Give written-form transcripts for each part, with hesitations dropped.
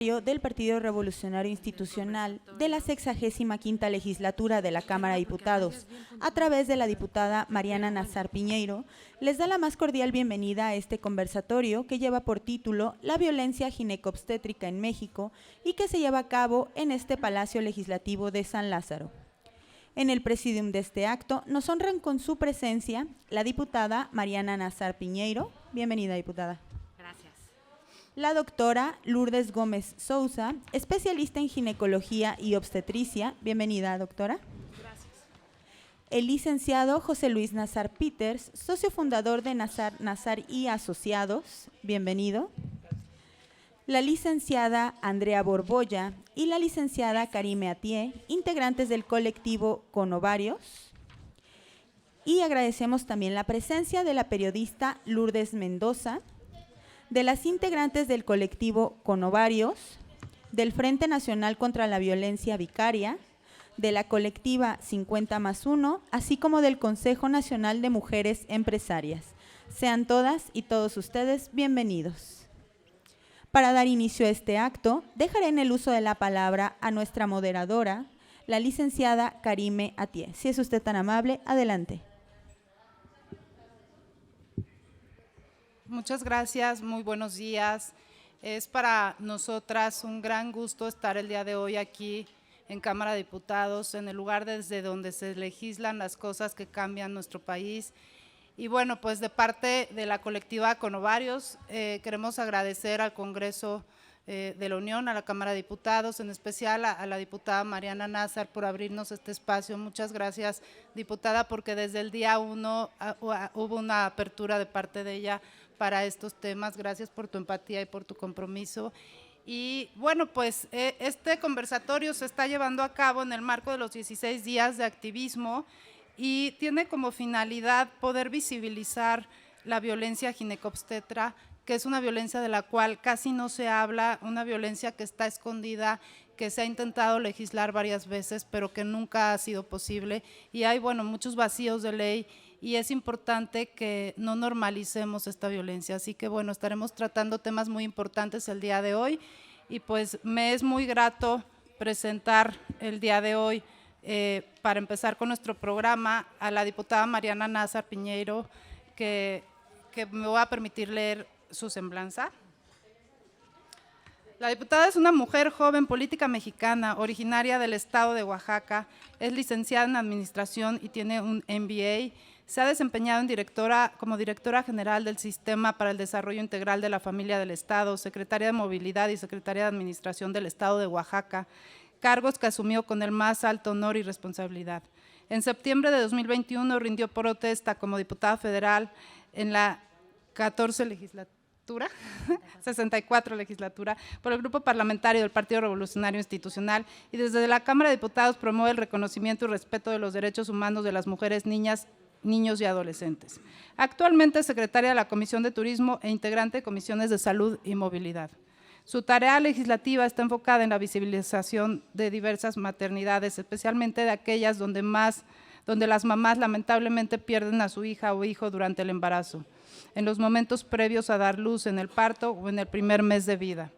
Del Partido Revolucionario Institucional de la 65ª legislatura de la Cámara de Diputados, a través de la diputada Mariana Nazar Piñeiro, les da la más cordial bienvenida a este conversatorio que lleva por título La violencia ginecobstétrica en México y que se lleva a cabo en este Palacio Legislativo de San Lázaro. En el presidium de este acto nos honran con su presencia la diputada Mariana Nazar Piñeiro. Bienvenida, diputada. La doctora Lourdes Gómez Sousa, especialista en ginecología y obstetricia. Bienvenida, doctora. Gracias. El licenciado José Luis Nazar Peters, socio fundador de Nazar y Asociados. Bienvenido. La licenciada Andrea Borbolla y la licenciada Karime Atié, integrantes del colectivo Con Ovarios. Y agradecemos también la presencia de la periodista Lourdes Mendoza, de las integrantes del colectivo Con Ovarios, del Frente Nacional contra la Violencia Vicaria, de la colectiva 50+1, así como del Consejo Nacional de Mujeres Empresarias. Sean todas y todos ustedes bienvenidos. Para dar inicio a este acto, dejaré en el uso de la palabra a nuestra moderadora, la licenciada Karime Atié. Si es usted tan amable, adelante. Muchas gracias, muy buenos días. Es para nosotras un gran gusto estar el día de hoy aquí en Cámara de Diputados, en el lugar desde donde se legislan las cosas que cambian nuestro país. Y bueno, pues de parte de la colectiva Con Ovarios, queremos agradecer al Congreso de la Unión, a la Cámara de Diputados, en especial a la diputada Mariana Nazar por abrirnos este espacio. Muchas gracias, diputada, porque desde el día 1 hubo una apertura de parte de ella para estos temas. Gracias por tu empatía y por tu compromiso. Y bueno, pues este conversatorio se está llevando a cabo en el marco de los 16 días de activismo y tiene como finalidad poder visibilizar la violencia ginecobstetra, que es una violencia de la cual casi no se habla, una violencia que está escondida, que se ha intentado legislar varias veces, pero que nunca ha sido posible. Y hay, bueno, muchos vacíos de ley y es importante que no normalicemos esta violencia. Así que, bueno, estaremos tratando temas muy importantes el día de hoy y pues me es muy grato presentar el día de hoy, para empezar con nuestro programa, a la diputada Mariana Nazar Piñeiro, que me voy a permitir leer su semblanza. La diputada es una mujer joven política mexicana, originaria del estado de Oaxaca, es licenciada en Administración y tiene un MBA. Se ha desempeñado como directora general del Sistema para el Desarrollo Integral de la Familia del Estado, secretaria de Movilidad y secretaria de Administración del Estado de Oaxaca, cargos que asumió con el más alto honor y responsabilidad. En septiembre de 2021 rindió protesta como diputada federal en la 64 legislatura, por el Grupo Parlamentario del Partido Revolucionario Institucional y desde la Cámara de Diputados promueve el reconocimiento y respeto de los derechos humanos de las mujeres, niñas, niños y adolescentes. Actualmente es secretaria de la Comisión de Turismo e integrante de comisiones de Salud y Movilidad. Su tarea legislativa está enfocada en la visibilización de diversas maternidades, especialmente de aquellas donde las mamás lamentablemente pierden a su hija o hijo durante el embarazo, en los momentos previos a dar luz, en el parto o en el primer mes de vida.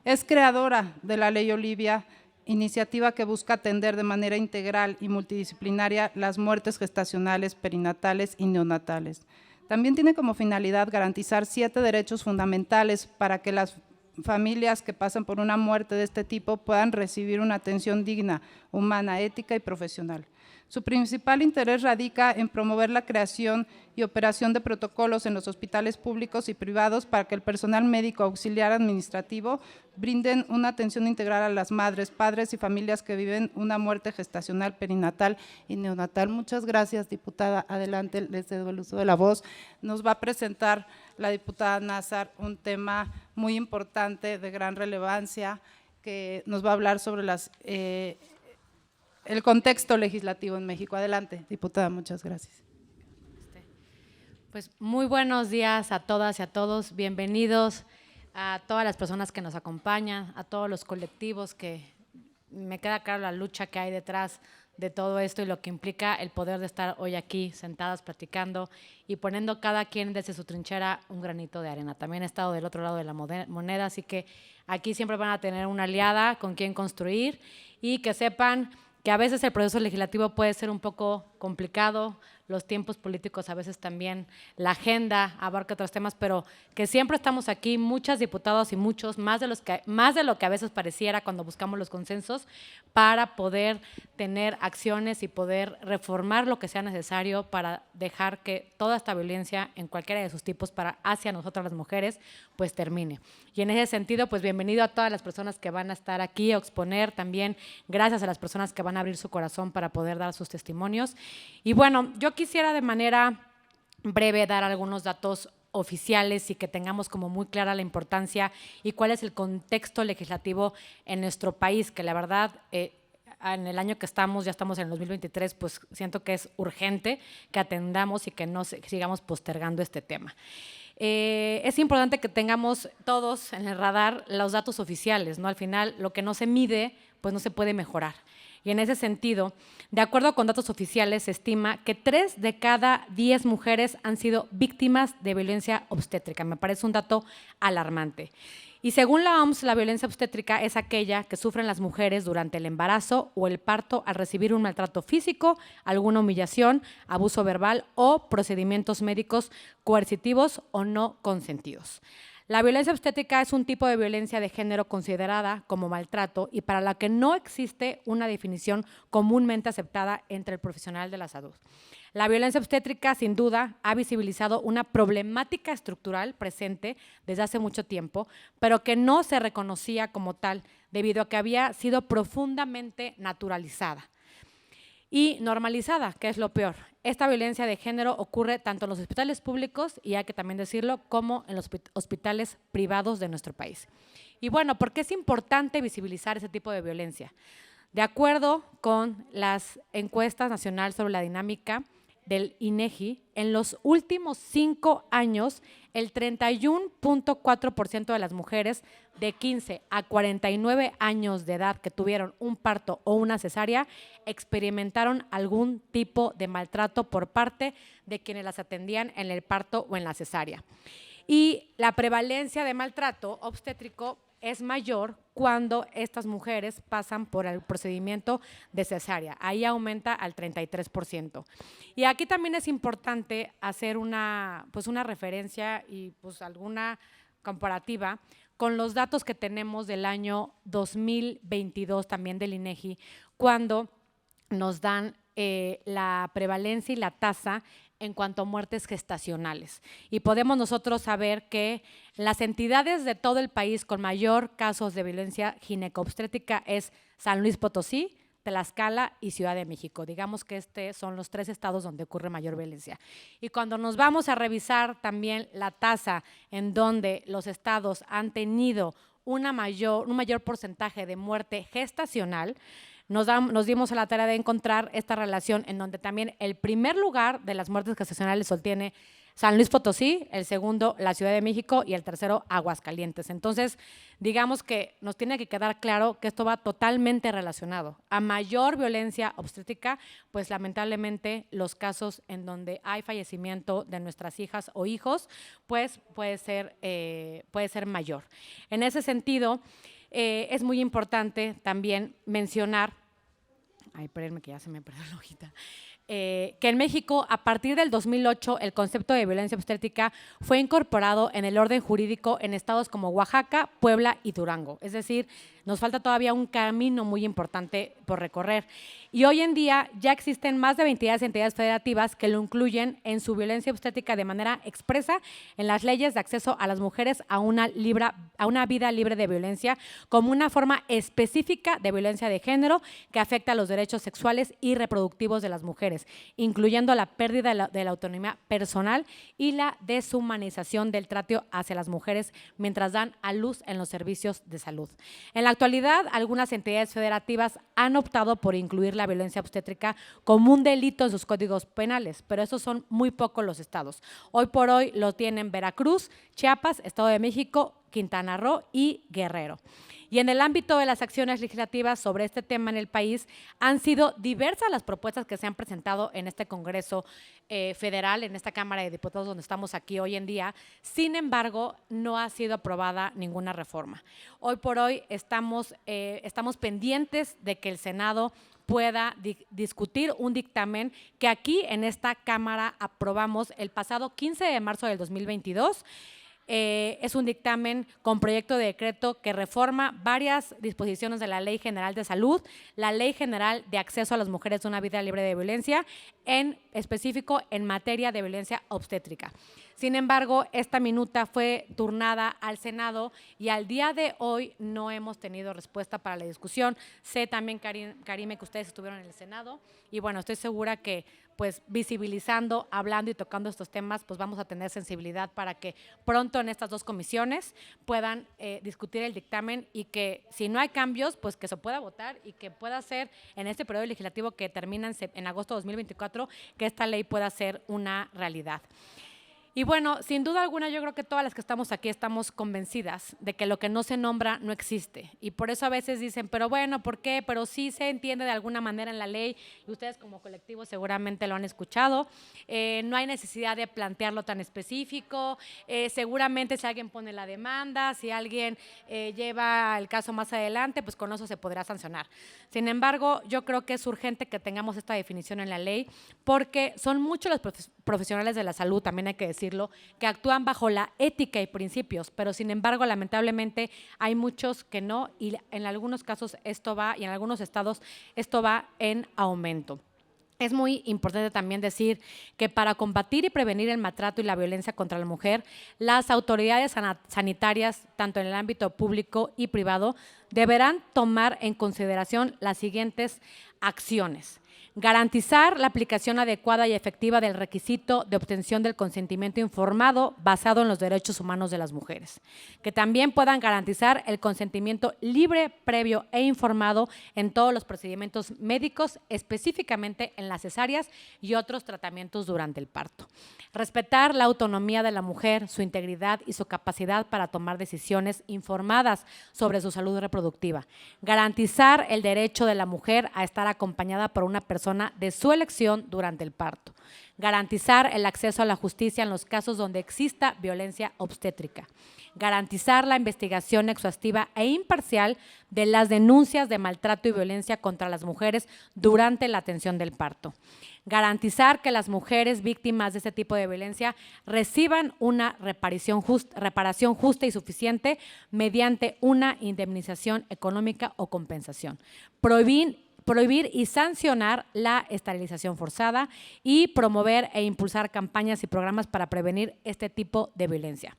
Es creadora de la Ley Olivia, iniciativa que busca atender de manera integral y multidisciplinaria las muertes gestacionales, perinatales y neonatales. También tiene como finalidad garantizar 7 derechos fundamentales para que las familias que pasan por una muerte de este tipo puedan recibir una atención digna, humana, ética y profesional. Su principal interés radica en promover la creación y operación de protocolos en los hospitales públicos y privados para que el personal médico auxiliar administrativo brinden una atención integral a las madres, padres y familias que viven una muerte gestacional, perinatal y neonatal. Muchas gracias, diputada. Adelante, les cedo el uso de la voz. Nos va a presentar la diputada Nazar un tema muy importante, de gran relevancia, que nos va a hablar sobre el contexto legislativo en México. Adelante, diputada, muchas gracias. Pues muy buenos días a todas y a todos, bienvenidos a todas las personas que nos acompañan, a todos los colectivos que me queda clara la lucha que hay detrás de todo esto y lo que implica el poder de estar hoy aquí sentadas platicando y poniendo cada quien desde su trinchera un granito de arena. También he estado del otro lado de la moneda, así que Aquí siempre van a tener una aliada con quien construir y que sepan que a veces el proceso legislativo puede ser un poco complicado, los tiempos políticos a veces también, la agenda abarca otros temas, pero que siempre estamos aquí, muchas diputadas y muchos, más de lo que a veces pareciera cuando buscamos los consensos, para poder tener acciones y poder reformar lo que sea necesario para dejar que toda esta violencia en cualquiera de sus tipos hacia nosotras las mujeres, pues termine. Y en ese sentido, pues bienvenido a todas las personas que van a estar aquí a exponer, también gracias a las personas que van a abrir su corazón para poder dar sus testimonios. Y bueno, yo quisiera de manera breve dar algunos datos oficiales y que tengamos como muy clara la importancia y cuál es el contexto legislativo en nuestro país, que la verdad en el año que estamos, ya estamos en el 2023, pues siento que es urgente que atendamos y que no sigamos postergando este tema. Es importante que tengamos todos en el radar los datos oficiales, ¿no? Al final, lo que no se mide, pues no se puede mejorar. Y en ese sentido, de acuerdo con datos oficiales, se estima que 3 de cada 10 mujeres han sido víctimas de violencia obstétrica. Me parece un dato alarmante. Y según la OMS, la violencia obstétrica es aquella que sufren las mujeres durante el embarazo o el parto al recibir un maltrato físico, alguna humillación, abuso verbal o procedimientos médicos coercitivos o no consentidos. La violencia obstétrica es un tipo de violencia de género considerada como maltrato y para la que no existe una definición comúnmente aceptada entre el profesional de la salud. La violencia obstétrica, sin duda, ha visibilizado una problemática estructural presente desde hace mucho tiempo, pero que no se reconocía como tal debido a que había sido profundamente naturalizada y normalizada, que es lo peor. Esta violencia de género ocurre tanto en los hospitales públicos, y hay que también decirlo, como en los hospitales privados de nuestro país. Y bueno, ¿por qué es importante visibilizar ese tipo de violencia? De acuerdo con las encuestas nacionales sobre la dinámica del INEGI, en los últimos 5 años, el 31.4% de las mujeres de 15 a 49 años de edad que tuvieron un parto o una cesárea experimentaron algún tipo de maltrato por parte de quienes las atendían en el parto o en la cesárea. Y la prevalencia de maltrato obstétrico es mayor cuando estas mujeres pasan por el procedimiento de cesárea. Ahí aumenta al 33%. Y aquí también es importante hacer una referencia y pues alguna comparativa con los datos que tenemos del año 2022 también del INEGI, cuando nos dan la prevalencia y la tasa en cuanto a muertes gestacionales. Y podemos nosotros saber que las entidades de todo el país con mayor casos de violencia ginecobstétrica es San Luis Potosí, Tlaxcala y Ciudad de México. Digamos que son los 3 estados donde ocurre mayor violencia. Y cuando nos vamos a revisar también la tasa en donde los estados han tenido un mayor porcentaje de muerte gestacional, nos dimos a la tarea de encontrar esta relación en donde también el primer lugar de las muertes gestacionales lo tiene San Luis Potosí, el segundo la Ciudad de México y el tercero Aguascalientes. Entonces, digamos que nos tiene que quedar claro que esto va totalmente relacionado. A mayor violencia obstétrica, pues lamentablemente los casos en donde hay fallecimiento de nuestras hijas o hijos, pues puede ser mayor. En ese sentido, es muy importante también mencionar, espérenme que ya se me perdió la hojita, que en México, a partir del 2008, el concepto de violencia obstétrica fue incorporado en el orden jurídico en estados como Oaxaca, Puebla y Durango. Es decir, nos falta todavía un camino muy importante por recorrer. Y hoy en día ya existen más de 22 entidades federativas que lo incluyen en su violencia obstétrica de manera expresa en las leyes de acceso a las mujeres a una vida libre de violencia como una forma específica de violencia de género que afecta a los derechos sexuales y reproductivos de las mujeres, incluyendo la pérdida de la autonomía personal y la deshumanización del trato hacia las mujeres mientras dan a luz en los servicios de salud. En la actualidad, algunas entidades federativas han optado por incluir la violencia obstétrica como un delito en sus códigos penales, pero esos son muy pocos los estados. Hoy por hoy lo tienen Veracruz, Chiapas, Estado de México Quintana Roo y Guerrero. Y en el ámbito de las acciones legislativas sobre este tema en el país, han sido diversas las propuestas que se han presentado en este Congreso federal, en esta Cámara de Diputados donde estamos aquí hoy en día. Sin embargo, no ha sido aprobada ninguna reforma. Hoy por hoy estamos pendientes de que el Senado pueda discutir un dictamen que aquí en esta Cámara aprobamos el pasado 15 de marzo del 2022. Es un dictamen con proyecto de decreto que reforma varias disposiciones de la Ley General de Salud, la Ley General de Acceso a las Mujeres a una Vida Libre de Violencia, en específico en materia de violencia obstétrica. Sin embargo, esta minuta fue turnada al Senado y al día de hoy no hemos tenido respuesta para la discusión. Sé también, Karime, que ustedes estuvieron en el Senado y bueno, estoy segura que pues visibilizando, hablando y tocando estos temas, pues vamos a tener sensibilidad para que pronto en estas dos comisiones puedan discutir el dictamen y que si no hay cambios, pues que se pueda votar y que pueda ser en este periodo legislativo que termina en agosto de 2024, que esta ley pueda ser una realidad. Y bueno, sin duda alguna yo creo que todas las que estamos aquí estamos convencidas de que lo que no se nombra no existe. Y por eso a veces dicen, pero bueno, ¿por qué? Pero sí se entiende de alguna manera en la ley y ustedes como colectivo seguramente lo han escuchado. No hay necesidad de plantearlo tan específico. Seguramente si alguien pone la demanda, si alguien lleva el caso más adelante, pues con eso se podrá sancionar. Sin embargo, yo creo que es urgente que tengamos esta definición en la ley porque son muchos los profesionales de la salud, también hay que decirlo, que actúan bajo la ética y principios, pero sin embargo, lamentablemente, hay muchos que no y en algunos casos esto va, y en algunos estados esto va en aumento. Es muy importante también decir que para combatir y prevenir el maltrato y la violencia contra la mujer, las autoridades sanitarias, tanto en el ámbito público y privado, deberán tomar en consideración las siguientes acciones. Garantizar la aplicación adecuada y efectiva del requisito de obtención del consentimiento informado basado en los derechos humanos de las mujeres. Que también puedan garantizar el consentimiento libre, previo e informado en todos los procedimientos médicos, específicamente en las cesáreas y otros tratamientos durante el parto. Respetar la autonomía de la mujer, su integridad y su capacidad para tomar decisiones informadas sobre su salud reproductiva. Garantizar el derecho de la mujer a estar acompañada por una persona de su elección durante el parto. Garantizar el acceso a la justicia en los casos donde exista violencia obstétrica. Garantizar la investigación exhaustiva e imparcial de las denuncias de maltrato y violencia contra las mujeres durante la atención del parto. Garantizar que las mujeres víctimas de este tipo de violencia reciban una reparación justa y suficiente mediante una indemnización económica o compensación. Prohibir y sancionar la esterilización forzada y promover e impulsar campañas y programas para prevenir este tipo de violencia.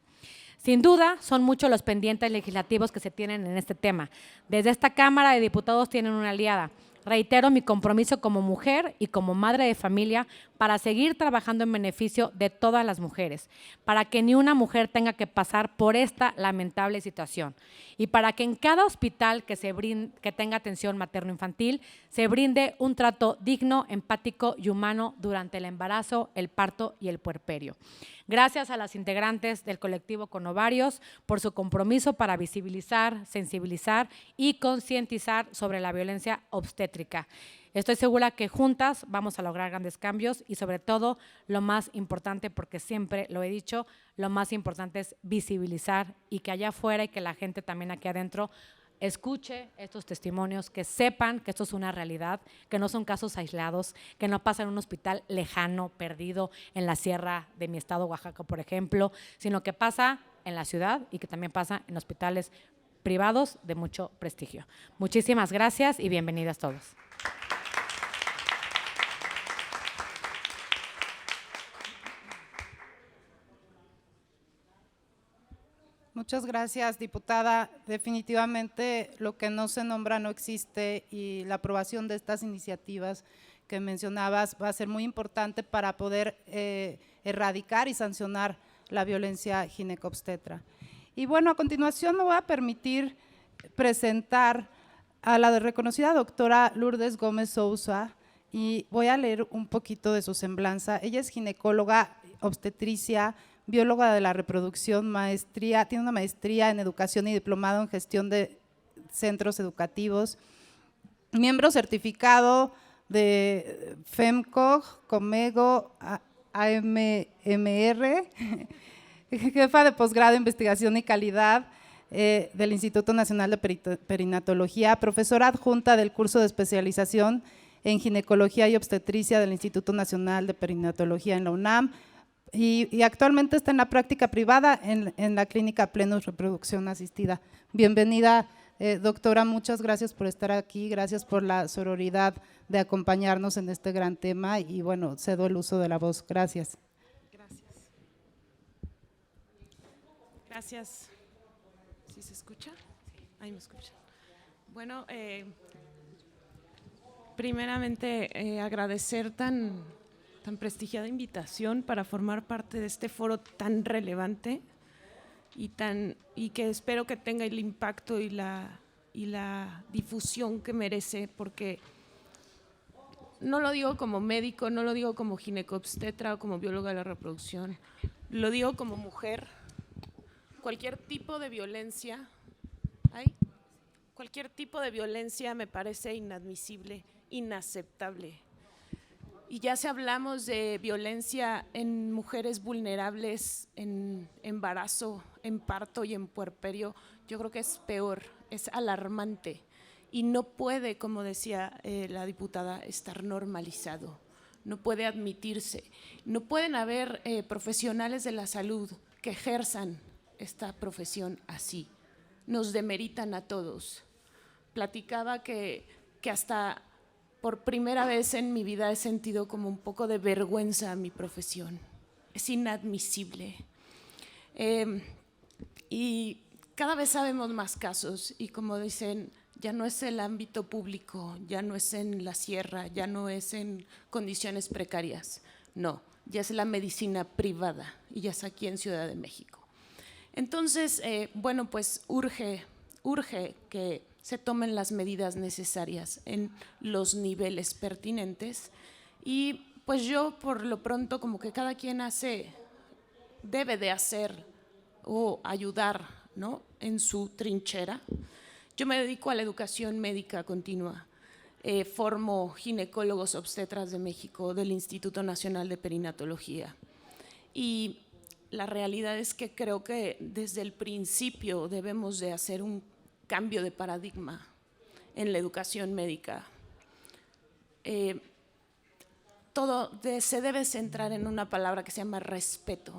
Sin duda, son muchos los pendientes legislativos que se tienen en este tema. Desde esta Cámara de Diputados tienen una aliada. Reitero mi compromiso como mujer y como madre de familia para seguir trabajando en beneficio de todas las mujeres, para que ni una mujer tenga que pasar por esta lamentable situación y para que en cada hospital que tenga atención materno-infantil se brinde un trato digno, empático y humano durante el embarazo, el parto y el puerperio. Gracias a las integrantes del colectivo Con Ovarios por su compromiso para visibilizar, sensibilizar y concientizar sobre la violencia obstétrica. Estoy segura que juntas vamos a lograr grandes cambios y sobre todo lo más importante, porque siempre lo he dicho, lo más importante es visibilizar y que allá afuera y que la gente también aquí adentro escuche estos testimonios, que sepan que esto es una realidad, que no son casos aislados, que no pasa en un hospital lejano, perdido en la sierra de mi estado, Oaxaca, por ejemplo, sino que pasa en la ciudad y que también pasa en hospitales privados de mucho prestigio. Muchísimas gracias y bienvenidas todos. Muchas gracias, diputada. Definitivamente lo que no se nombra no existe y la aprobación de estas iniciativas que mencionabas va a ser muy importante para poder erradicar y sancionar la violencia ginecobstetra. Y bueno, a continuación me voy a permitir presentar a la reconocida doctora Lourdes Gómez Sousa y voy a leer un poquito de su semblanza. Ella es ginecóloga, obstetricia, bióloga de la reproducción, tiene una maestría en educación y diplomado en gestión de centros educativos, miembro certificado de FEMCOG, Comego, AMMR, jefa de posgrado en investigación y calidad del Instituto Nacional de Perinatología, profesora adjunta del curso de especialización en ginecología y obstetricia del Instituto Nacional de Perinatología en la UNAM, y actualmente está en la práctica privada en la clínica Plenus Reproducción Asistida. Bienvenida, doctora, muchas gracias por estar aquí, gracias por la sororidad de acompañarnos en este gran tema y bueno, cedo el uso de la voz. Gracias. Gracias. ¿Sí se escucha? Ahí me escuchan. Bueno, primeramente agradecer tan prestigiada invitación para formar parte de este foro tan relevante y que espero que tenga el impacto y la difusión que merece, porque no lo digo como médico, no lo digo como ginecobstetra o como bióloga de la reproducción, lo digo como mujer. Cualquier tipo de violencia, me parece inadmisible, inaceptable. Y ya si hablamos de violencia en mujeres vulnerables, en embarazo, en parto y en puerperio, yo creo que es peor, es alarmante y no puede, como decía la diputada, estar normalizado, no puede admitirse. No pueden haber profesionales de la salud que ejerzan esta profesión así, nos demeritan a todos. Platicaba que hasta por primera vez en mi vida he sentido como un poco de vergüenza a mi profesión, es inadmisible. Y cada vez sabemos más casos y como dicen, ya no es el ámbito público, ya no es en la sierra, ya no es en condiciones precarias, no, ya es la medicina privada y ya es aquí en Ciudad de México. Entonces, bueno, pues urge que se tomen las medidas necesarias en los niveles pertinentes y pues yo por lo pronto como que cada quien debe de hacer o ayudar, ¿no?, en su trinchera. Yo me dedico a la educación médica continua, formo ginecólogos obstetras de México del Instituto Nacional de Perinatología y la realidad es que creo que desde el principio debemos de hacer un cambio de paradigma en la educación médica. Todo se debe centrar en una palabra que se llama respeto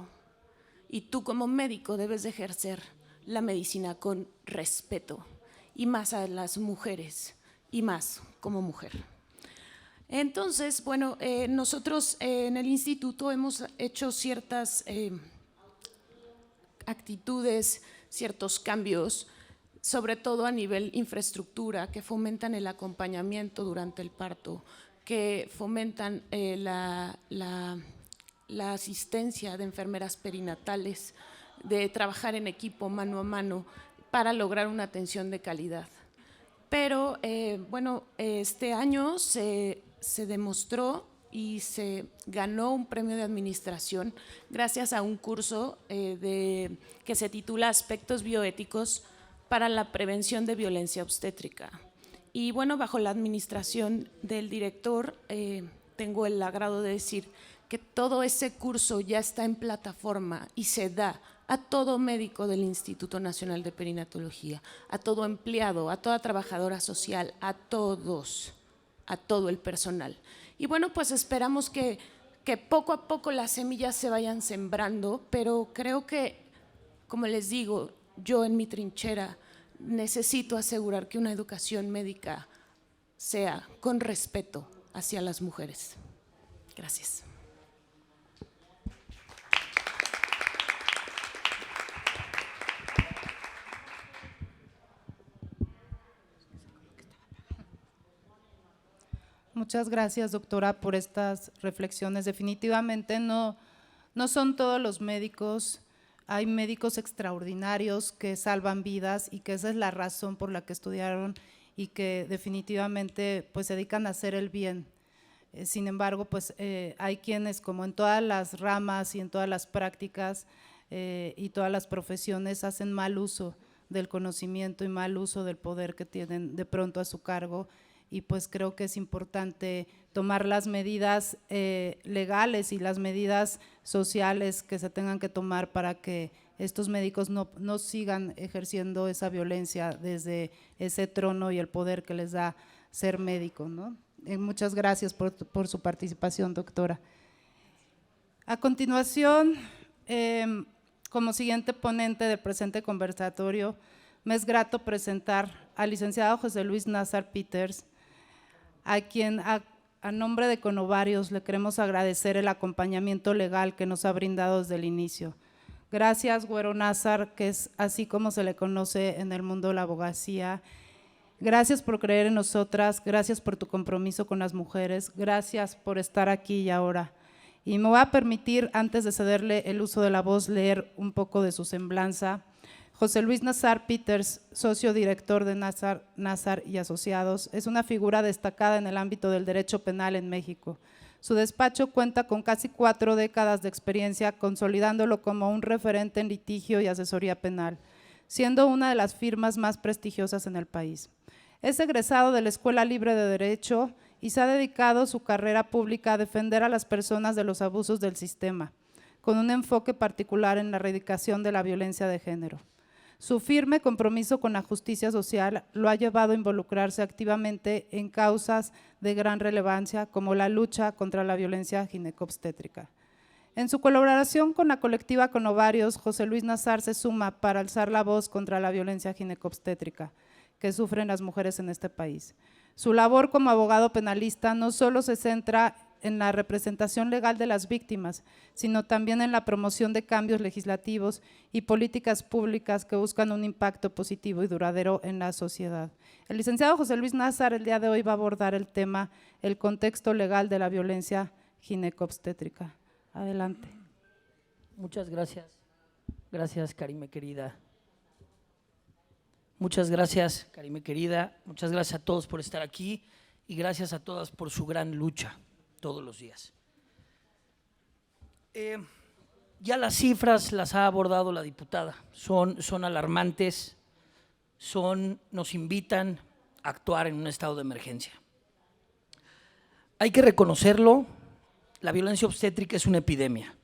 y tú como médico debes de ejercer la medicina con respeto y más a las mujeres y más como mujer. Entonces, bueno, nosotros en el instituto hemos hecho ciertas actitudes, ciertos cambios, sobre todo a nivel infraestructura, que fomentan el acompañamiento durante el parto, que fomentan la asistencia de enfermeras perinatales, de trabajar en equipo mano a mano para lograr una atención de calidad. Pero bueno, este año se demostró y se ganó un premio de administración gracias a un curso que se titula Aspectos bioéticos para la prevención de violencia obstétrica. Y bueno, bajo la administración del director, tengo el agrado de decir que todo ese curso ya está en plataforma y se da a todo médico del Instituto Nacional de Perinatología, a todo empleado, a toda trabajadora social, a todos, a todo el personal. Y bueno, pues esperamos que poco a poco las semillas se vayan sembrando, pero creo que, como les digo, yo en mi trinchera necesito asegurar que una educación médica sea con respeto hacia las mujeres. Gracias. Muchas gracias, doctora, por estas reflexiones. Definitivamente no son todos los médicos, hay médicos extraordinarios que salvan vidas y que esa es la razón por la que estudiaron y que definitivamente pues se dedican a hacer el bien. Sin embargo, pues hay quienes, como en todas las ramas y en todas las prácticas y todas las profesiones, hacen mal uso del conocimiento y mal uso del poder que tienen de pronto a su cargo, y pues creo que es importante tomar las medidas legales y las medidas sociales que se tengan que tomar para que estos médicos no sigan ejerciendo esa violencia desde ese trono y el poder que les da ser médico, ¿no? Muchas gracias por su participación, doctora. A continuación, como siguiente ponente del presente conversatorio, me es grato presentar al licenciado José Luis Nazar Peters, a quien a nombre de Conovarios le queremos agradecer el acompañamiento legal que nos ha brindado desde el inicio. Gracias, Güero Nazar, que es así como se le conoce en el mundo de la abogacía. Gracias por creer en nosotras, gracias por tu compromiso con las mujeres, gracias por estar aquí y ahora. Y me voy a permitir, antes de cederle el uso de la voz, leer un poco de su semblanza. José Luis Nazar Peters, socio director de Nazar y Asociados, es una figura destacada en el ámbito del derecho penal en México. Su despacho cuenta con casi 4 décadas de experiencia, consolidándolo como un referente en litigio y asesoría penal, siendo una de las firmas más prestigiosas en el país. Es egresado de la Escuela Libre de Derecho y se ha dedicado su carrera pública a defender a las personas de los abusos del sistema, con un enfoque particular en la erradicación de la violencia de género. Su firme compromiso con la justicia social lo ha llevado a involucrarse activamente en causas de gran relevancia, como la lucha contra la violencia ginecobstétrica. En su colaboración con la colectiva Conovarios, José Luis Nazar se suma para alzar la voz contra la violencia ginecobstétrica que sufren las mujeres en este país. Su labor como abogado penalista no solo se centra en la representación legal de las víctimas, sino también en la promoción de cambios legislativos y políticas públicas que buscan un impacto positivo y duradero en la sociedad. El licenciado José Luis Nazar el día de hoy va a abordar el tema, el contexto legal de la violencia ginecobstétrica. Adelante. Muchas gracias. Gracias, Karime querida. Muchas gracias, Karime querida. Muchas gracias a todos por estar aquí y gracias a todas por su gran lucha todos los días. Ya las cifras las ha abordado la diputada, son alarmantes, nos invitan a actuar en un estado de emergencia. Hay que reconocerlo, la violencia obstétrica es una epidemia.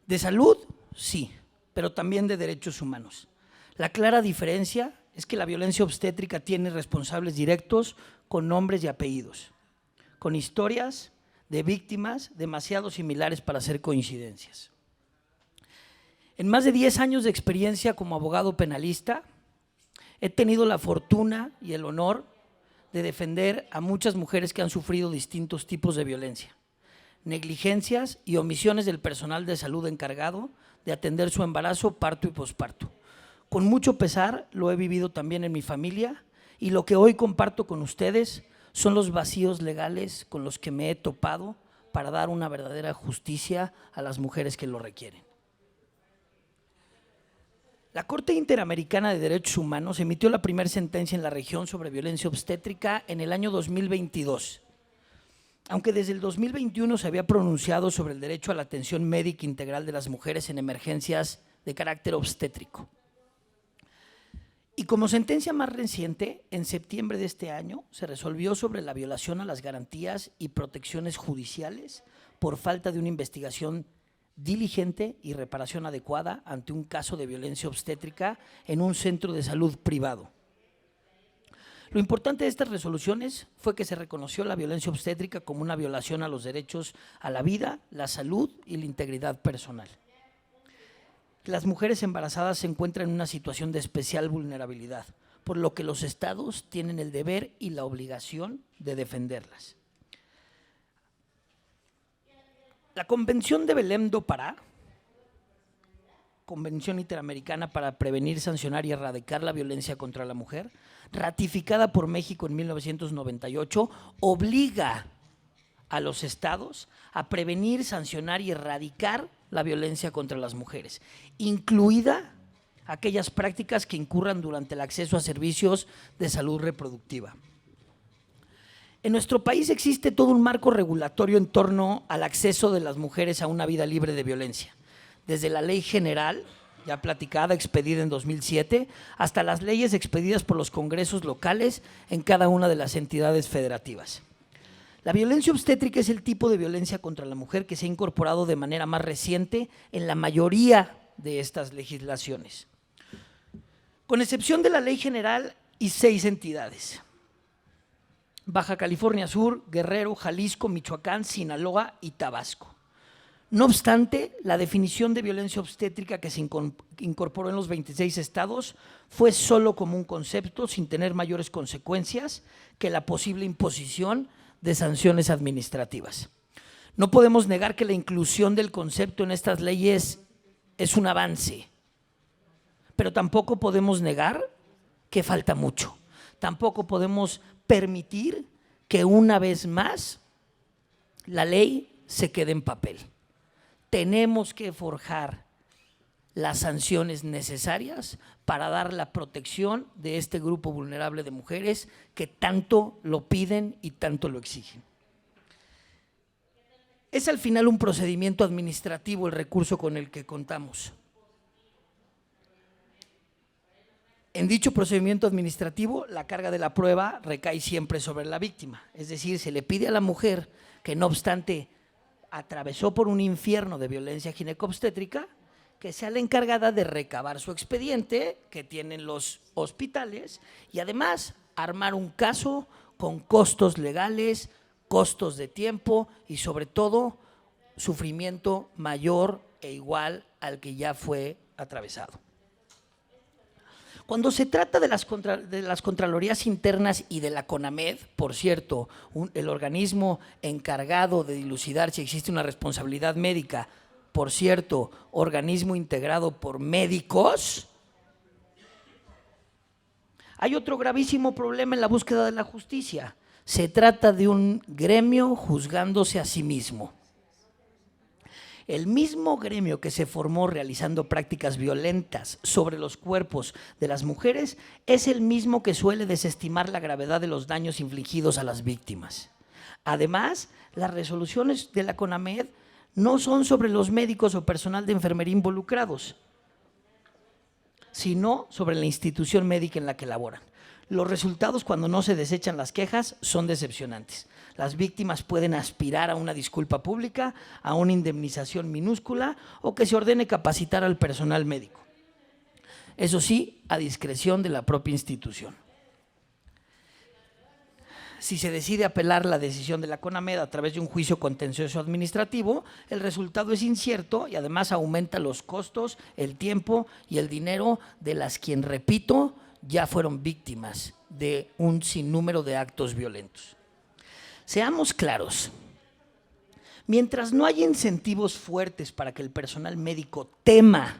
De salud, sí, pero también de derechos humanos. La clara diferencia es que la violencia obstétrica tiene responsables directos con nombres y apellidos, con historias de víctimas demasiado similares para hacer coincidencias. En más de 10 años de experiencia como abogado penalista, he tenido la fortuna y el honor de defender a muchas mujeres que han sufrido distintos tipos de violencia, negligencias y omisiones del personal de salud encargado de atender su embarazo, parto y posparto. Con mucho pesar lo he vivido también en mi familia y lo que hoy comparto con ustedes son los vacíos legales con los que me he topado para dar una verdadera justicia a las mujeres que lo requieren. La Corte Interamericana de Derechos Humanos emitió la primera sentencia en la región sobre violencia obstétrica en el año 2022, aunque desde el 2021 se había pronunciado sobre el derecho a la atención médica integral de las mujeres en emergencias de carácter obstétrico. Y como sentencia más reciente, en septiembre de este año, se resolvió sobre la violación a las garantías y protecciones judiciales por falta de una investigación diligente y reparación adecuada ante un caso de violencia obstétrica en un centro de salud privado. Lo importante de estas resoluciones fue que se reconoció la violencia obstétrica como una violación a los derechos a la vida, la salud y la integridad personal. Las mujeres embarazadas se encuentran en una situación de especial vulnerabilidad, por lo que los estados tienen el deber y la obligación de defenderlas. La Convención de Belém do Pará, Convención Interamericana para Prevenir, Sancionar y Erradicar la Violencia contra la Mujer, ratificada por México en 1998, obliga a los estados a prevenir, sancionar y erradicar la violencia contra las mujeres, incluida aquellas prácticas que incurran durante el acceso a servicios de salud reproductiva. En nuestro país existe todo un marco regulatorio en torno al acceso de las mujeres a una vida libre de violencia, desde la Ley General, ya platicada, expedida en 2007, hasta las leyes expedidas por los congresos locales en cada una de las entidades federativas. La violencia obstétrica es el tipo de violencia contra la mujer que se ha incorporado de manera más reciente en la mayoría de estas legislaciones, con excepción de la Ley General y 6 entidades: Baja California Sur, Guerrero, Jalisco, Michoacán, Sinaloa y Tabasco. No obstante, la definición de violencia obstétrica que se incorporó en los 26 estados fue solo como un concepto, sin tener mayores consecuencias que la posible imposición de sanciones administrativas. No podemos negar que la inclusión del concepto en estas leyes es un avance, pero tampoco podemos negar que falta mucho. Tampoco podemos permitir que una vez más la ley se quede en papel. Tenemos que forjar las sanciones necesarias para dar la protección de este grupo vulnerable de mujeres que tanto lo piden y tanto lo exigen. Es al final un procedimiento administrativo el recurso con el que contamos. En dicho procedimiento administrativo, la carga de la prueba recae siempre sobre la víctima, es decir, se le pide a la mujer que, no obstante atravesó por un infierno de violencia ginecobstétrica, que sea la encargada de recabar su expediente que tienen los hospitales y además armar un caso con costos legales, costos de tiempo y sobre todo sufrimiento mayor e igual al que ya fue atravesado. Cuando se trata de las Contralorías Internas y de la CONAMED, por cierto, el organismo encargado de dilucidar si existe una responsabilidad médica, por cierto, organismo integrado por médicos, hay otro gravísimo problema en la búsqueda de la justicia. Se trata de un gremio juzgándose a sí mismo. El mismo gremio que se formó realizando prácticas violentas sobre los cuerpos de las mujeres es el mismo que suele desestimar la gravedad de los daños infligidos a las víctimas. Además, las resoluciones de la CONAMED no son sobre los médicos o personal de enfermería involucrados, sino sobre la institución médica en la que laboran. Los resultados, cuando no se desechan las quejas, son decepcionantes. Las víctimas pueden aspirar a una disculpa pública, a una indemnización minúscula o que se ordene capacitar al personal médico. Eso sí, a discreción de la propia institución. Si se decide apelar la decisión de la CONAMED a través de un juicio contencioso administrativo, el resultado es incierto y además aumenta los costos, el tiempo y el dinero de las quien, repito, ya fueron víctimas de un sinnúmero de actos violentos. Seamos claros, mientras no haya incentivos fuertes para que el personal médico tema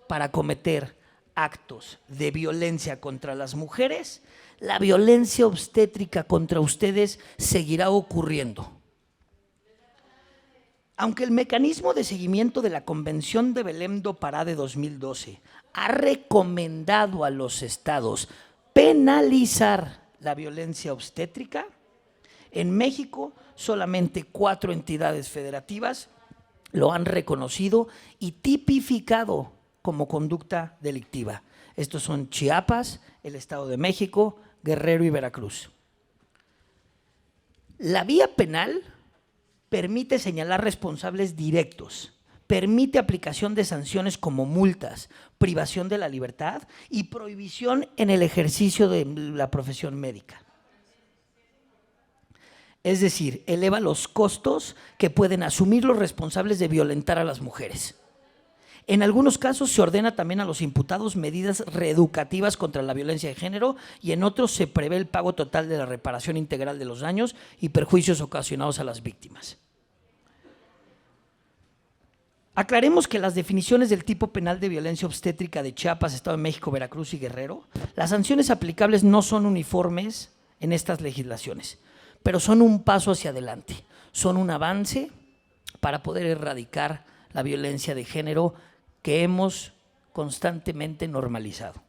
para cometer actos de violencia contra las mujeres, la violencia obstétrica contra ustedes seguirá ocurriendo. Aunque el mecanismo de seguimiento de la Convención de Belém do Pará de 2012 ha recomendado a los estados penalizar la violencia obstétrica, en México solamente 4 entidades federativas lo han reconocido y tipificado como conducta delictiva. Estos son Chiapas, el Estado de México, Guerrero y Veracruz. La vía penal permite señalar responsables directos, permite aplicación de sanciones como multas, privación de la libertad y prohibición en el ejercicio de la profesión médica. Es decir, eleva los costos que pueden asumir los responsables de violentar a las mujeres. En algunos casos se ordena también a los imputados medidas reeducativas contra la violencia de género y en otros se prevé el pago total de la reparación integral de los daños y perjuicios ocasionados a las víctimas. Aclaremos que las definiciones del tipo penal de violencia obstétrica de Chiapas, Estado de México, Veracruz y Guerrero, las sanciones aplicables no son uniformes en estas legislaciones, pero son un paso hacia adelante, son un avance para poder erradicar la violencia de género que hemos constantemente normalizado.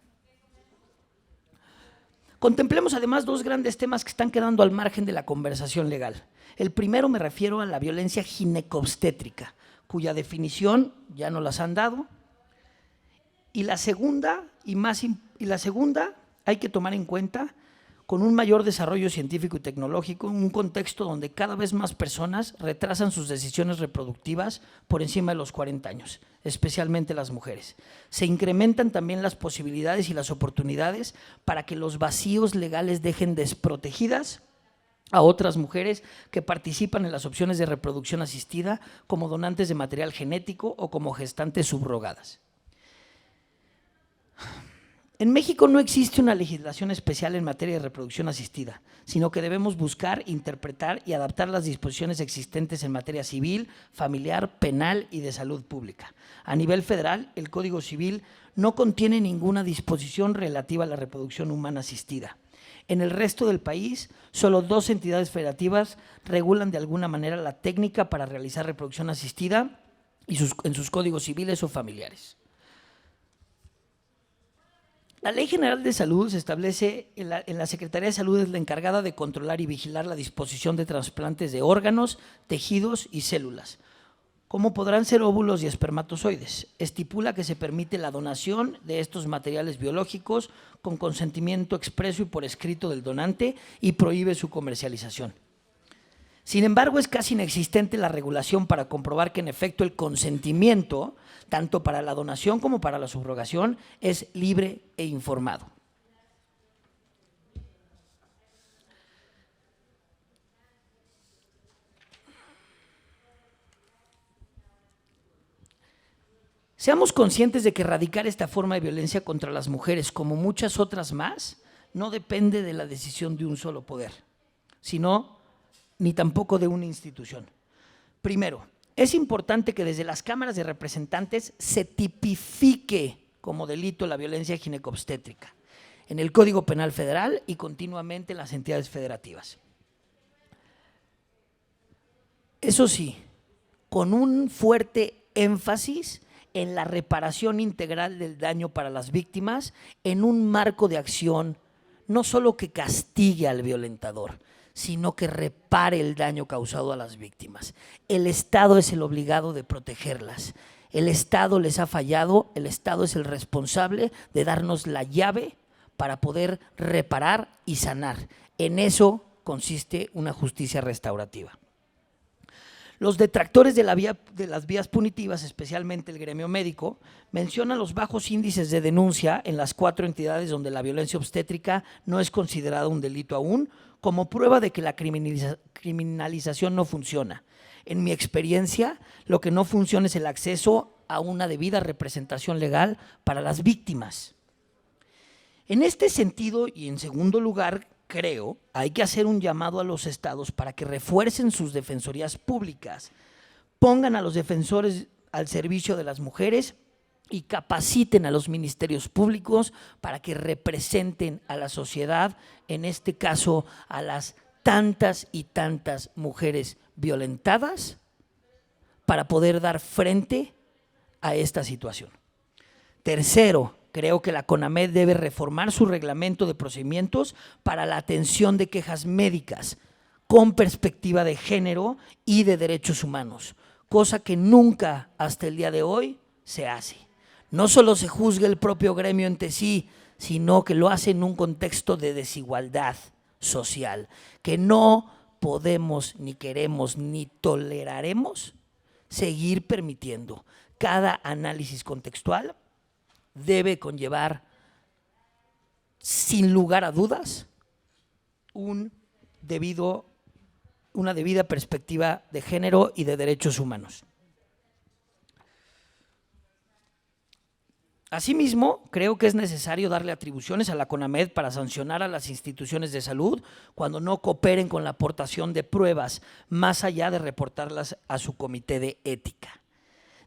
Contemplemos además dos grandes temas que están quedando al margen de la conversación legal. El primero me refiero a la violencia ginecobstétrica, cuya definición ya nos las han dado. Y la segunda hay que tomar en cuenta con un mayor desarrollo científico y tecnológico, en un contexto donde cada vez más personas retrasan sus decisiones reproductivas por encima de los 40 años, especialmente las mujeres. Se incrementan también las posibilidades y las oportunidades para que los vacíos legales dejen desprotegidas a otras mujeres que participan en las opciones de reproducción asistida como donantes de material genético o como gestantes subrogadas. En México no existe una legislación especial en materia de reproducción asistida, sino que debemos buscar, interpretar y adaptar las disposiciones existentes en materia civil, familiar, penal y de salud pública. A nivel federal, el Código Civil no contiene ninguna disposición relativa a la reproducción humana asistida. En el resto del país, solo 2 entidades federativas regulan de alguna manera la técnica para realizar reproducción asistida en sus códigos civiles o familiares. La Ley General de Salud se establece en la Secretaría de Salud es la encargada de controlar y vigilar la disposición de trasplantes de órganos, tejidos y células, como podrán ser óvulos y espermatozoides. Estipula que se permite la donación de estos materiales biológicos con consentimiento expreso y por escrito del donante y prohíbe su comercialización. Sin embargo, es casi inexistente la regulación para comprobar que en efecto el consentimiento, tanto para la donación como para la subrogación, es libre e informado. Seamos conscientes de que erradicar esta forma de violencia contra las mujeres, como muchas otras más, no depende de la decisión de un solo poder, sino ni tampoco de una institución. Primero, es importante que desde las cámaras de representantes se tipifique como delito la violencia ginecobstétrica en el Código Penal Federal y continuamente en las entidades federativas. Eso sí, con un fuerte énfasis en la reparación integral del daño para las víctimas en un marco de acción no solo que castigue al violentador, sino que repare el daño causado a las víctimas. El Estado es el obligado de protegerlas. El Estado les ha fallado, el Estado es el responsable de darnos la llave para poder reparar y sanar. En eso consiste una justicia restaurativa. Los detractores de las vías punitivas, especialmente el gremio médico, mencionan los bajos índices de denuncia en las 4 entidades donde la violencia obstétrica no es considerada un delito aún, como prueba de que la criminalización no funciona. En mi experiencia, lo que no funciona es el acceso a una debida representación legal para las víctimas. En este sentido, y en segundo lugar, creo, hay que hacer un llamado a los estados para que refuercen sus defensorías públicas, pongan a los defensores al servicio de las mujeres y capaciten a los ministerios públicos para que representen a la sociedad, en este caso a las tantas y tantas mujeres violentadas, para poder dar frente a esta situación. Tercero, creo que la CONAMED debe reformar su reglamento de procedimientos para la atención de quejas médicas con perspectiva de género y de derechos humanos, cosa que nunca hasta el día de hoy se hace. No solo se juzga el propio gremio entre sí, sino que lo hace en un contexto de desigualdad social, que no podemos, ni queremos, ni toleraremos seguir permitiendo. Cada análisis contextual debe conllevar, sin lugar a dudas, una debida perspectiva de género y de derechos humanos. Asimismo, creo que es necesario darle atribuciones a la CONAMED para sancionar a las instituciones de salud cuando no cooperen con la aportación de pruebas, más allá de reportarlas a su comité de ética.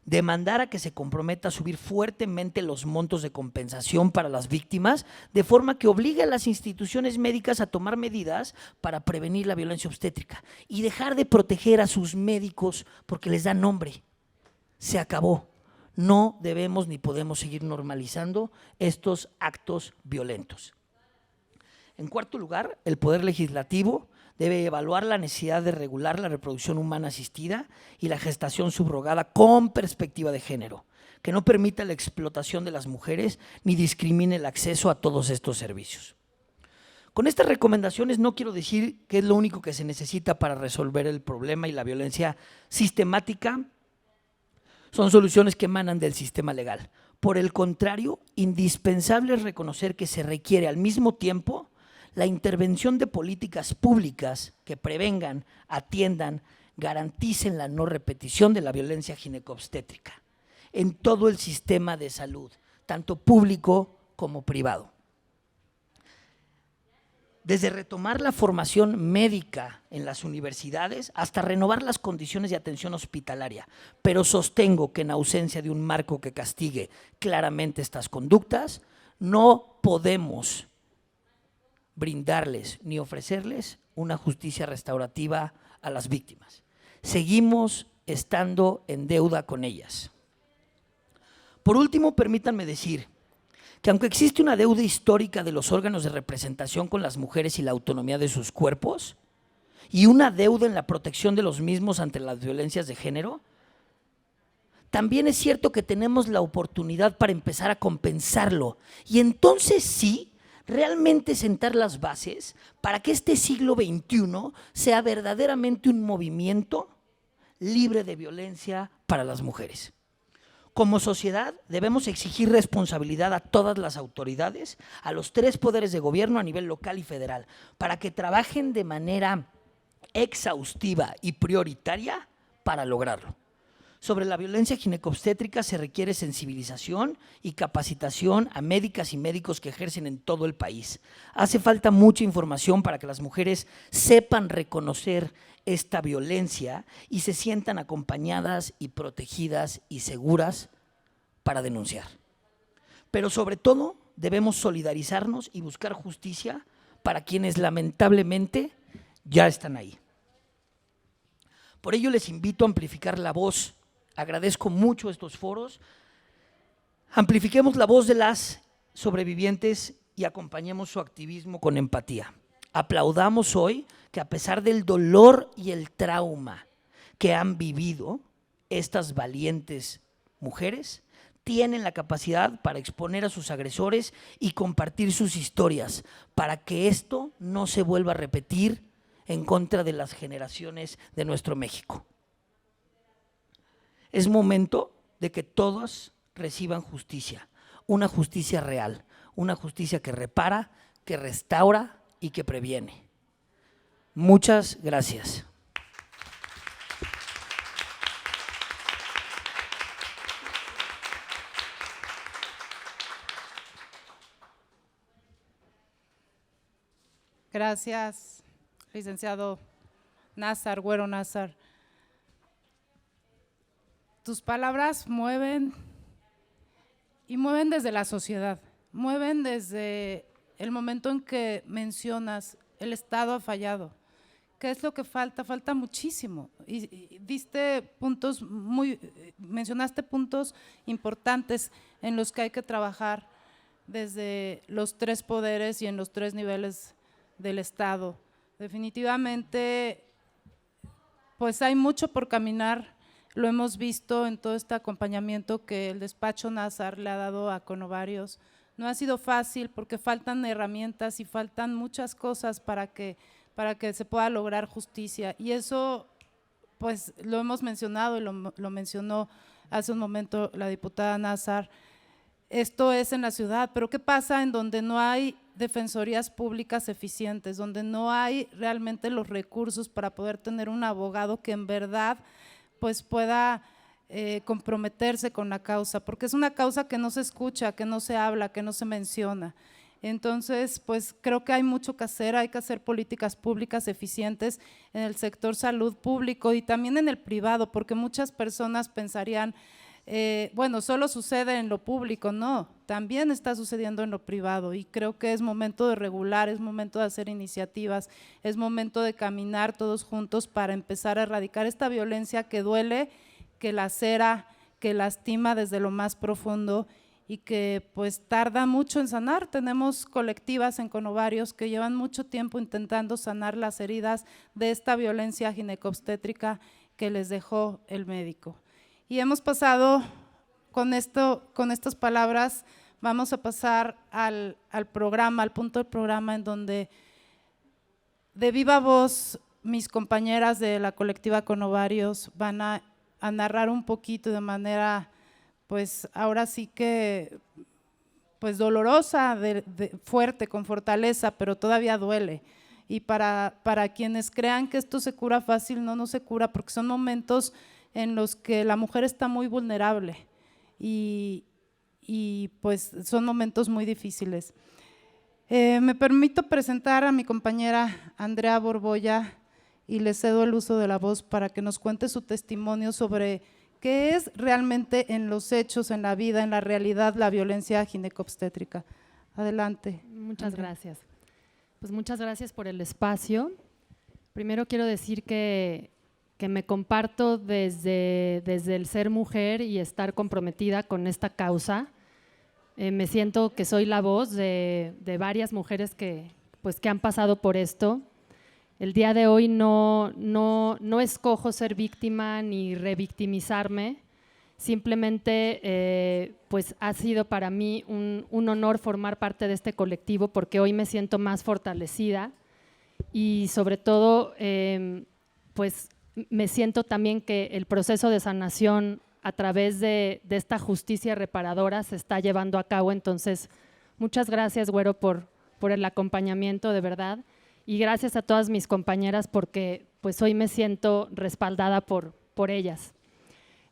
Demandar a que se comprometa a subir fuertemente los montos de compensación para las víctimas, de forma que obligue a las instituciones médicas a tomar medidas para prevenir la violencia obstétrica y dejar de proteger a sus médicos porque les da nombre. Se acabó. No debemos ni podemos seguir normalizando estos actos violentos. En cuarto lugar, el Poder Legislativo debe evaluar la necesidad de regular la reproducción humana asistida y la gestación subrogada con perspectiva de género, que no permita la explotación de las mujeres ni discrimine el acceso a todos estos servicios. Con estas recomendaciones no quiero decir que es lo único que se necesita para resolver el problema y la violencia sistemática. Son soluciones que emanan del sistema legal. Por el contrario, indispensable es reconocer que se requiere al mismo tiempo la intervención de políticas públicas que prevengan, atiendan, garanticen la no repetición de la violencia ginecobstétrica en todo el sistema de salud, tanto público como privado. Desde retomar la formación médica en las universidades hasta renovar las condiciones de atención hospitalaria, pero sostengo que en ausencia de un marco que castigue claramente estas conductas, no podemos brindarles ni ofrecerles una justicia restaurativa a las víctimas. Seguimos estando en deuda con ellas. Por último, permítanme decir que aunque existe una deuda histórica de los órganos de representación con las mujeres y la autonomía de sus cuerpos, y una deuda en la protección de los mismos ante las violencias de género, también es cierto que tenemos la oportunidad para empezar a compensarlo y entonces sí, realmente sentar las bases para que este siglo XXI sea verdaderamente un movimiento libre de violencia para las mujeres. Como sociedad debemos exigir responsabilidad a todas las autoridades, a los 3 poderes de gobierno a nivel local y federal, para que trabajen de manera exhaustiva y prioritaria para lograrlo. Sobre la violencia ginecobstétrica se requiere sensibilización y capacitación a médicas y médicos que ejercen en todo el país. Hace falta mucha información para que las mujeres sepan reconocer esta violencia y se sientan acompañadas y protegidas y seguras para denunciar. Pero sobre todo debemos solidarizarnos y buscar justicia para quienes lamentablemente ya están ahí. Por ello les invito a amplificar la voz. Agradezco mucho estos foros. Amplifiquemos la voz de las sobrevivientes y acompañemos su activismo con empatía. Aplaudamos hoy que a pesar del dolor y el trauma que han vivido estas valientes mujeres, tienen la capacidad para exponer a sus agresores y compartir sus historias para que esto no se vuelva a repetir en contra de las generaciones de nuestro México. Es momento de que todos reciban justicia, una justicia real, una justicia que repara, que restaura y que previene. Muchas gracias. Gracias, licenciado Nazar, Güero Nazar. Tus palabras mueven y mueven desde la sociedad, mueven desde el momento en que mencionas el Estado ha fallado. ¿Qué es lo que falta? Falta muchísimo. Y diste puntos mencionaste puntos importantes en los que hay que trabajar desde los 3 poderes y en los 3 niveles del Estado. Definitivamente, pues hay mucho por caminar. Lo hemos visto en todo este acompañamiento que el despacho Nazar le ha dado a Conovarios. No ha sido fácil porque faltan herramientas y faltan muchas cosas para que se pueda lograr justicia. Y eso, pues lo hemos mencionado y lo mencionó hace un momento la diputada Nazar. Esto es en la ciudad, pero ¿qué pasa en donde no hay defensorías públicas eficientes, donde no hay realmente los recursos para poder tener un abogado que en verdad pues pueda comprometerse con la causa, porque es una causa que no se escucha, que no se habla, que no se menciona? Entonces, pues creo que hay mucho que hacer, hay que hacer políticas públicas eficientes en el sector salud público y también en el privado, porque muchas personas pensarían, bueno, solo sucede en lo público. No, también está sucediendo en lo privado y creo que es momento de regular, es momento de hacer iniciativas, es momento de caminar todos juntos para empezar a erradicar esta violencia que duele, que lacera, que lastima desde lo más profundo y que pues tarda mucho en sanar. Tenemos colectivas en Conovarios que llevan mucho tiempo intentando sanar las heridas de esta violencia ginecobstétrica que les dejó el médico. Y hemos pasado con estas palabras, vamos a pasar al programa, al punto del programa en donde de viva voz mis compañeras de la colectiva Conovarios van a narrar un poquito de manera, pues ahora sí que, pues dolorosa, fuerte, con fortaleza, pero todavía duele. Y para quienes crean que esto se cura fácil, no se cura, porque son momentos en los que la mujer está muy vulnerable y pues son momentos muy difíciles. Me permito presentar a mi compañera Andrea Borbolla y le cedo el uso de la voz para que nos cuente su testimonio sobre qué es realmente en los hechos, en la vida, en la realidad, la violencia ginecobstétrica. Adelante. Muchas gracias. Pues muchas gracias por el espacio. Primero quiero decir que me comparto desde el ser mujer y estar comprometida con esta causa. Me siento que soy la voz de varias mujeres que han pasado por esto. El día de hoy no escojo ser víctima ni revictimizarme, simplemente pues ha sido para mí un honor formar parte de este colectivo porque hoy me siento más fortalecida y sobre todo pues me siento también que el proceso de sanación a través de esta justicia reparadora se está llevando a cabo. Entonces, muchas gracias, Güero, por el acompañamiento, de verdad. Y gracias a todas mis compañeras porque pues hoy me siento respaldada por ellas.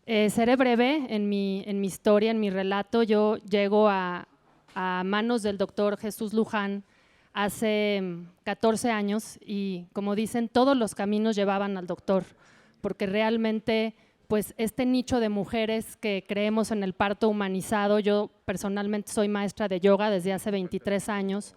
Seré breve en mi historia, en mi relato. Yo llego a manos del doctor Jesús Luján hace 14 años y, como dicen, todos los caminos llevaban al doctor, porque realmente pues este nicho de mujeres que creemos en el parto humanizado, yo personalmente soy maestra de yoga desde hace 23 años,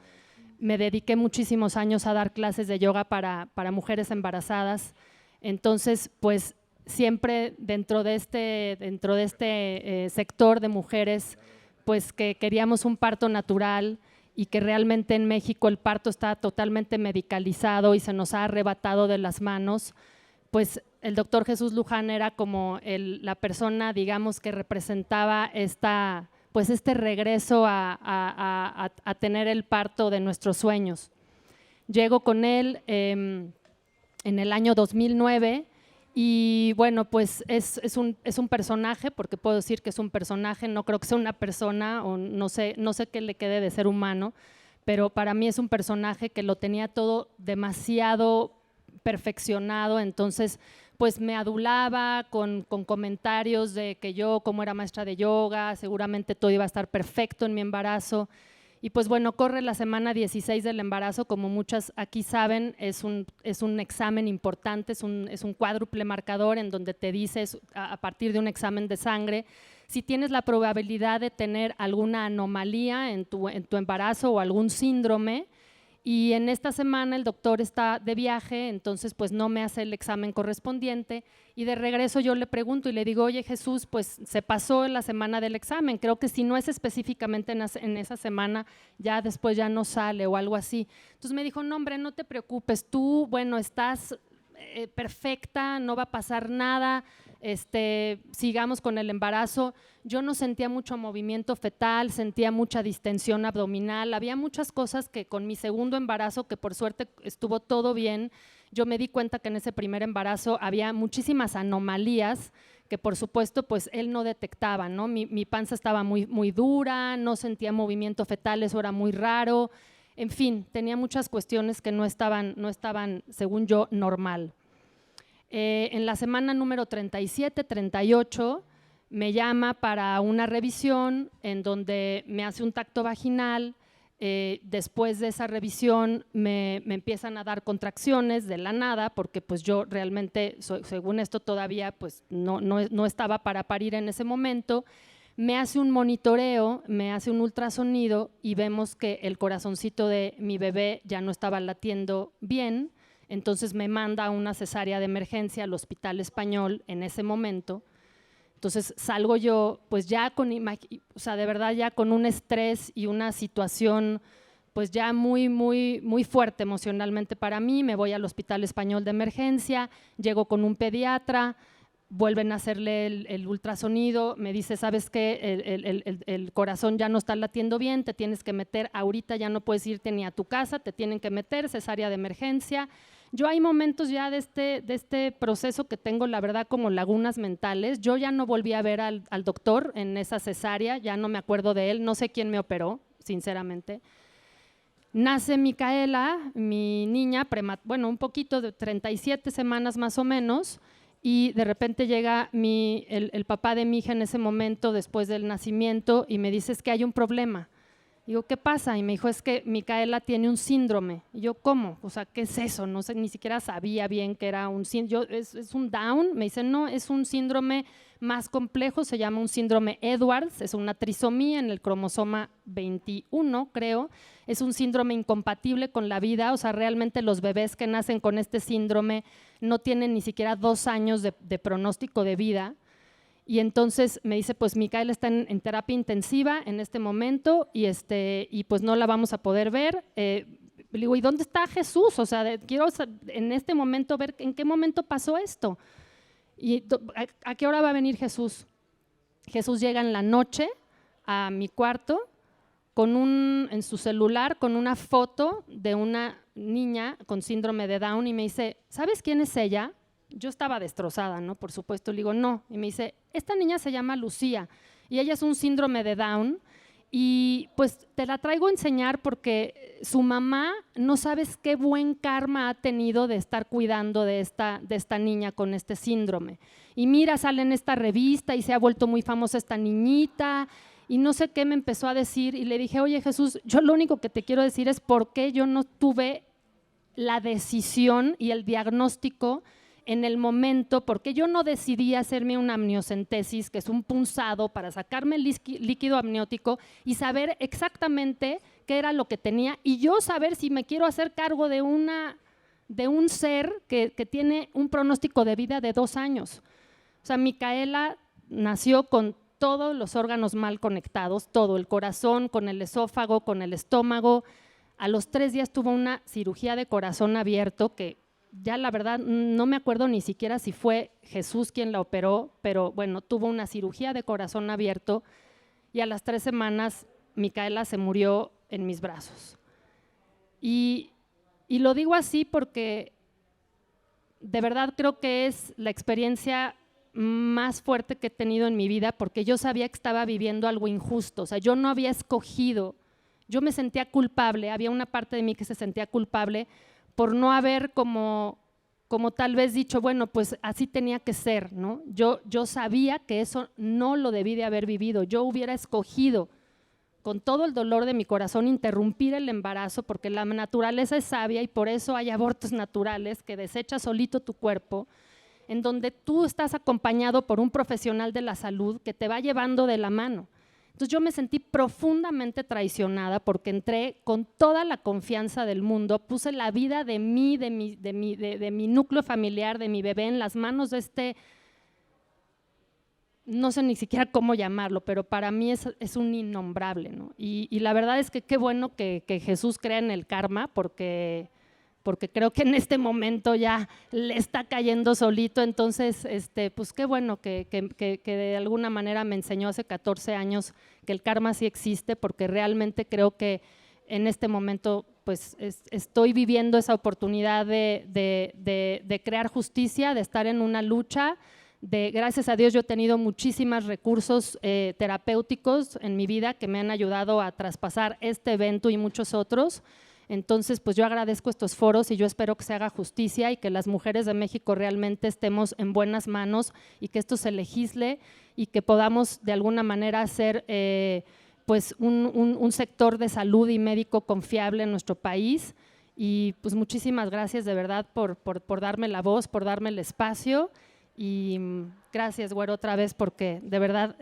me dediqué muchísimos años a dar clases de yoga para mujeres embarazadas, entonces pues siempre dentro de este sector de mujeres pues que queríamos un parto natural y que realmente en México el parto está totalmente medicalizado y se nos ha arrebatado de las manos, pues el doctor Jesús Luján era como la persona, digamos, que representaba este regreso a tener el parto de nuestros sueños. Llego con él en el año 2009 y bueno, pues es un personaje, porque puedo decir que es un personaje, no creo que sea una persona o no sé qué le quede de ser humano, pero para mí es un personaje que lo tenía todo demasiado perfeccionado, entonces pues me adulaba con comentarios de que yo, como era maestra de yoga, seguramente todo iba a estar perfecto en mi embarazo. Y pues bueno, corre la semana 16 del embarazo, como muchas aquí saben, es un examen importante, es un cuádruple marcador en donde te dices a partir de un examen de sangre si tienes la probabilidad de tener alguna anomalía en tu embarazo o algún síndrome. Y en esta semana el doctor está de viaje, entonces pues no me hace el examen correspondiente y de regreso yo le pregunto y le digo, oye Jesús, pues se pasó la semana del examen, creo que si no es específicamente en esa semana, ya después ya no sale o algo así. Entonces me dijo, no hombre, no te preocupes, tú, bueno, estás perfecta, no va a pasar nada, sigamos con el embarazo. Yo no sentía mucho movimiento fetal, sentía mucha distensión abdominal, había muchas cosas que con mi segundo embarazo, que por suerte estuvo todo bien, yo me di cuenta que en ese primer embarazo había muchísimas anomalías que por supuesto pues él no detectaba, ¿no? Mi panza estaba muy, muy dura, no sentía movimiento fetal, eso era muy raro, en fin, tenía muchas cuestiones que no estaban según yo normal. En la semana número 37, 38, me llama para una revisión en donde me hace un tacto vaginal. Después de esa revisión me empiezan a dar contracciones de la nada, porque pues yo realmente, según esto todavía pues no estaba para parir en ese momento. Me hace un monitoreo, me hace un ultrasonido y vemos que el corazoncito de mi bebé ya no estaba latiendo bien. Entonces me manda a una cesárea de emergencia al Hospital Español en ese momento. Entonces salgo yo pues ya con, o sea, de verdad ya con un estrés y una situación pues ya muy fuerte emocionalmente para mí. Me voy al Hospital Español de Emergencia, llego con un pediatra, vuelven a hacerle el ultrasonido, me dice, ¿sabes qué? El corazón ya no está latiendo bien, te tienes que meter, ahorita ya no puedes irte ni a tu casa, te tienen que meter, cesárea de emergencia. Yo hay momentos ya de este proceso que tengo, la verdad, como lagunas mentales. Yo ya no volví a ver al doctor en esa cesárea, ya no me acuerdo de él, no sé quién me operó, sinceramente. Nace Micaela, mi niña, bueno, un poquito de 37 semanas más o menos, y de repente llega el papá de mi hija en ese momento, después del nacimiento, y me dice, es que hay un problema. Digo, ¿qué pasa? Y me dijo, es que Micaela tiene un síndrome. Y yo, ¿cómo? O sea, ¿qué es eso? No sé, ni siquiera sabía bien que era un síndrome. ¿Es un Down? Me dice, no, es un síndrome más complejo, se llama un síndrome Edwards, es una trisomía en el cromosoma 21, creo. Es un síndrome incompatible con la vida, o sea, realmente los bebés que nacen con este síndrome no tienen ni siquiera 2 años de pronóstico de vida. Y entonces me dice, pues Micaela está en terapia intensiva en este momento y pues no la vamos a poder ver. Le digo, ¿y dónde está Jesús? O sea, quiero en este momento ver en qué momento pasó esto. ¿Y a qué hora va a venir Jesús? Jesús llega en la noche a mi cuarto en su celular con una foto de una niña con síndrome de Down y me dice, ¿sabes quién es ella? Yo estaba destrozada, ¿no? Por supuesto, le digo, no. Y me dice, esta niña se llama Lucía y ella es un síndrome de Down y pues te la traigo a enseñar porque su mamá no sabes qué buen karma ha tenido de estar cuidando de esta niña con este síndrome. Y mira, sale en esta revista y se ha vuelto muy famosa esta niñita y no sé qué me empezó a decir y le dije, oye Jesús, yo lo único que te quiero decir es por qué yo no tuve la decisión y el diagnóstico en el momento, porque yo no decidí hacerme una amniocentesis, que es un punzado para sacarme el líquido amniótico y saber exactamente qué era lo que tenía y yo saber si me quiero hacer cargo de un ser que tiene un pronóstico de vida de 2 años. O sea, Micaela nació con todos los órganos mal conectados, todo, el corazón, con el esófago, con el estómago. A los 3 días tuvo una cirugía de corazón abierto que ya la verdad no me acuerdo ni siquiera si fue Jesús quien la operó, pero bueno, tuvo una cirugía de corazón abierto y a las 3 semanas Micaela se murió en mis brazos. Y lo digo así porque de verdad creo que es la experiencia más fuerte que he tenido en mi vida porque yo sabía que estaba viviendo algo injusto, o sea, yo no había escogido, yo me sentía culpable, había una parte de mí que se sentía culpable por no haber como tal vez dicho, bueno, pues así tenía que ser, ¿no? Yo sabía que eso no lo debí de haber vivido, yo hubiera escogido con todo el dolor de mi corazón interrumpir el embarazo porque la naturaleza es sabia y por eso hay abortos naturales que desecha solito tu cuerpo, en donde tú estás acompañado por un profesional de la salud que te va llevando de la mano. Entonces yo me sentí profundamente traicionada porque entré con toda la confianza del mundo, puse la vida de mi núcleo familiar, de mi bebé en las manos de no sé ni siquiera cómo llamarlo, pero para mí es un innombrable, ¿no? Y la verdad es que qué bueno que Jesús crea en el karma porque creo que en este momento ya le está cayendo solito, entonces pues qué bueno que de alguna manera me enseñó hace 14 años que el karma sí existe, porque realmente creo que en este momento pues estoy viviendo esa oportunidad de crear justicia, de estar en una lucha, gracias a Dios yo he tenido muchísimos recursos terapéuticos en mi vida que me han ayudado a traspasar este evento y muchos otros. Entonces, pues yo agradezco estos foros y yo espero que se haga justicia y que las mujeres de México realmente estemos en buenas manos y que esto se legisle y que podamos de alguna manera hacer pues un sector de salud y médico confiable en nuestro país. Y pues muchísimas gracias de verdad por darme la voz, por darme el espacio y gracias, Güero, otra vez porque de verdad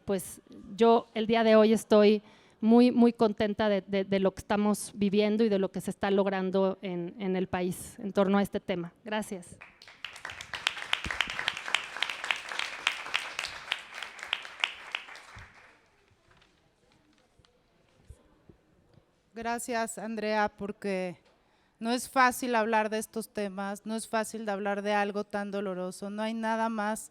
pues yo el día de hoy estoy muy contenta de lo que estamos viviendo y de lo que se está logrando en el país en torno a este tema. Gracias. Gracias, Andrea, porque no es fácil hablar de estos temas, no es fácil de hablar de algo tan doloroso. No hay nada más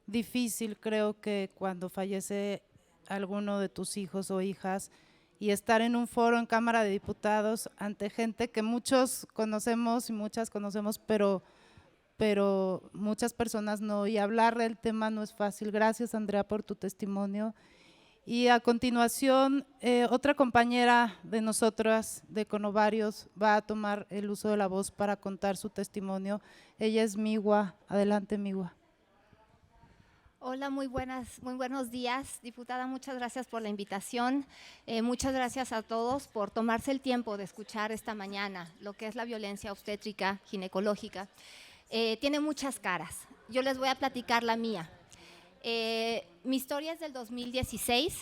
difícil, creo, que cuando fallece alguno de tus hijos o hijas y estar en un foro en Cámara de Diputados ante gente que muchos conocemos y muchas conocemos, pero muchas personas no, y hablar del tema no es fácil. Gracias, Andrea, por tu testimonio. Y a continuación, otra compañera de nosotras, de Conovarios, va a tomar el uso de la voz para contar su testimonio. Ella es Migua. Adelante, Migua. Hola, muy buenos días, diputada. Muchas gracias por la invitación. Muchas gracias a todos por tomarse el tiempo de escuchar esta mañana lo que es la violencia obstétrica ginecológica. Tiene muchas caras. Yo les voy a platicar la mía. Mi historia es del 2016.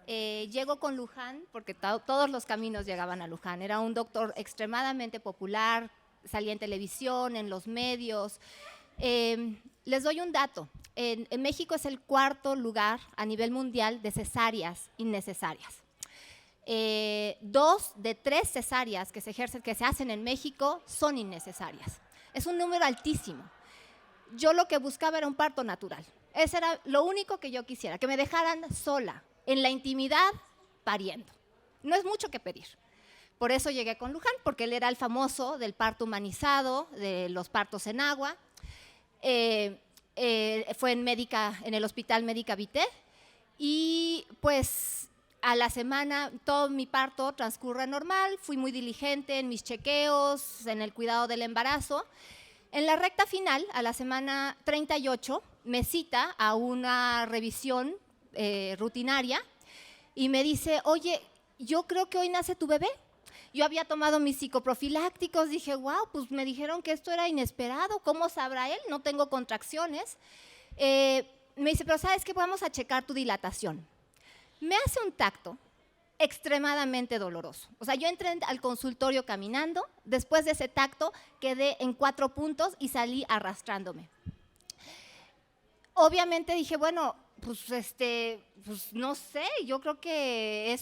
Llego con Luján porque todos los caminos llegaban a Luján. Era un doctor extremadamente popular, salía en televisión, en los medios. Les doy un dato. En México es el 4º lugar a nivel mundial de cesáreas innecesarias. 2 de 3 cesáreas que se hacen en México son innecesarias. Es un número altísimo. Yo lo que buscaba era un parto natural. Eso era lo único que yo quisiera, que me dejaran sola, en la intimidad, pariendo. No es mucho que pedir. Por eso llegué con Luján, porque él era el famoso del parto humanizado, de los partos en agua. Fue en el Hospital Médica Vité y pues a la semana todo mi parto transcurre normal, fui muy diligente en mis chequeos, en el cuidado del embarazo. En la recta final, a la semana 38, me cita a una revisión rutinaria y me dice, oye, yo creo que hoy nace tu bebé. Yo había tomado mis psicoprofilácticos, dije, wow, pues me dijeron que esto era inesperado, ¿cómo sabrá él? No tengo contracciones. Me dice, pero ¿sabes qué? Vamos a checar tu dilatación. Me hace un tacto extremadamente doloroso. O sea, yo entré al consultorio caminando, después de ese tacto quedé en 4 puntos y salí arrastrándome. Obviamente dije, bueno, pues no sé, yo creo que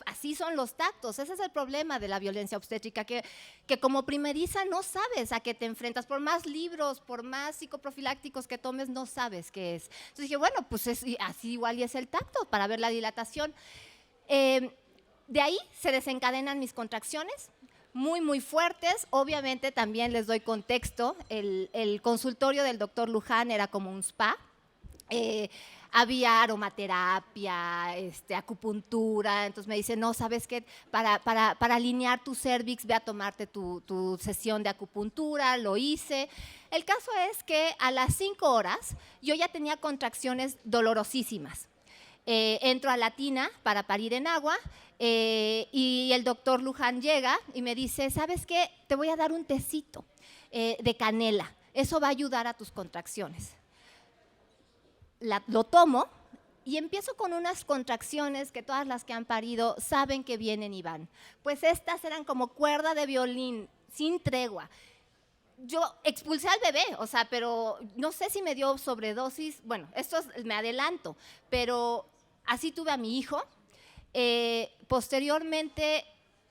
así son los tactos. Ese es el problema de la violencia obstétrica, que como primeriza no sabes a qué te enfrentas. Por más libros, por más psicoprofilácticos que tomes, no sabes qué es. Entonces dije, bueno, pues así igual y es el tacto para ver la dilatación. De ahí se desencadenan mis contracciones, muy, muy fuertes. Obviamente también les doy contexto. El consultorio del doctor Luján era como un spa. Había aromaterapia, acupuntura. Entonces me dice, no, ¿sabes qué? Para alinear tu cervix, ve a tomarte tu sesión de acupuntura. Lo hice. El caso es que a las 5 horas yo ya tenía contracciones dolorosísimas. Entro a la tina para parir en agua y el doctor Luján llega y me dice, ¿sabes qué? Te voy a dar un tecito de canela. Eso va a ayudar a tus contracciones. Lo tomo y empiezo con unas contracciones que todas las que han parido saben que vienen y van. Pues estas eran como cuerda de violín, sin tregua. Yo expulsé al bebé, o sea, pero no sé si me dio sobredosis. Bueno, me adelanto, pero así tuve a mi hijo. Posteriormente,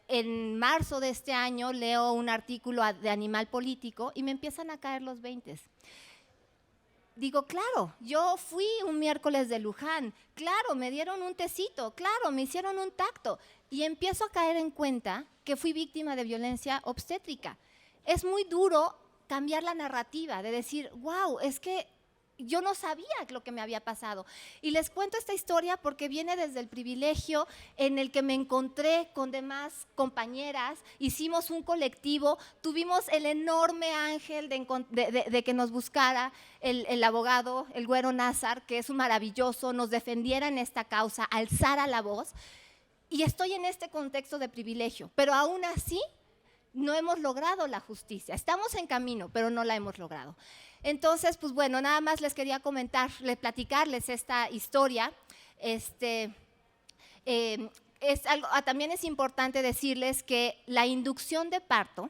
en marzo de este año, leo un artículo de Animal Político y me empiezan a caer los 20. Digo, claro, yo fui un miércoles de Luján, claro, me dieron un tecito, claro, me hicieron un tacto. Y empiezo a caer en cuenta que fui víctima de violencia obstétrica. Es muy duro cambiar la narrativa, de decir, wow, es que yo no sabía lo que me había pasado. Y les cuento esta historia porque viene desde el privilegio en el que me encontré con demás compañeras, hicimos un colectivo, tuvimos el enorme ángel de que nos buscara el abogado, el Güero Nazar, que es un maravilloso, nos defendiera en esta causa, alzara la voz. Y estoy en este contexto de privilegio, pero aún así no hemos logrado la justicia. Estamos en camino, pero no la hemos logrado. Entonces, pues bueno, nada más les quería platicarles esta historia. También es importante decirles que la inducción de parto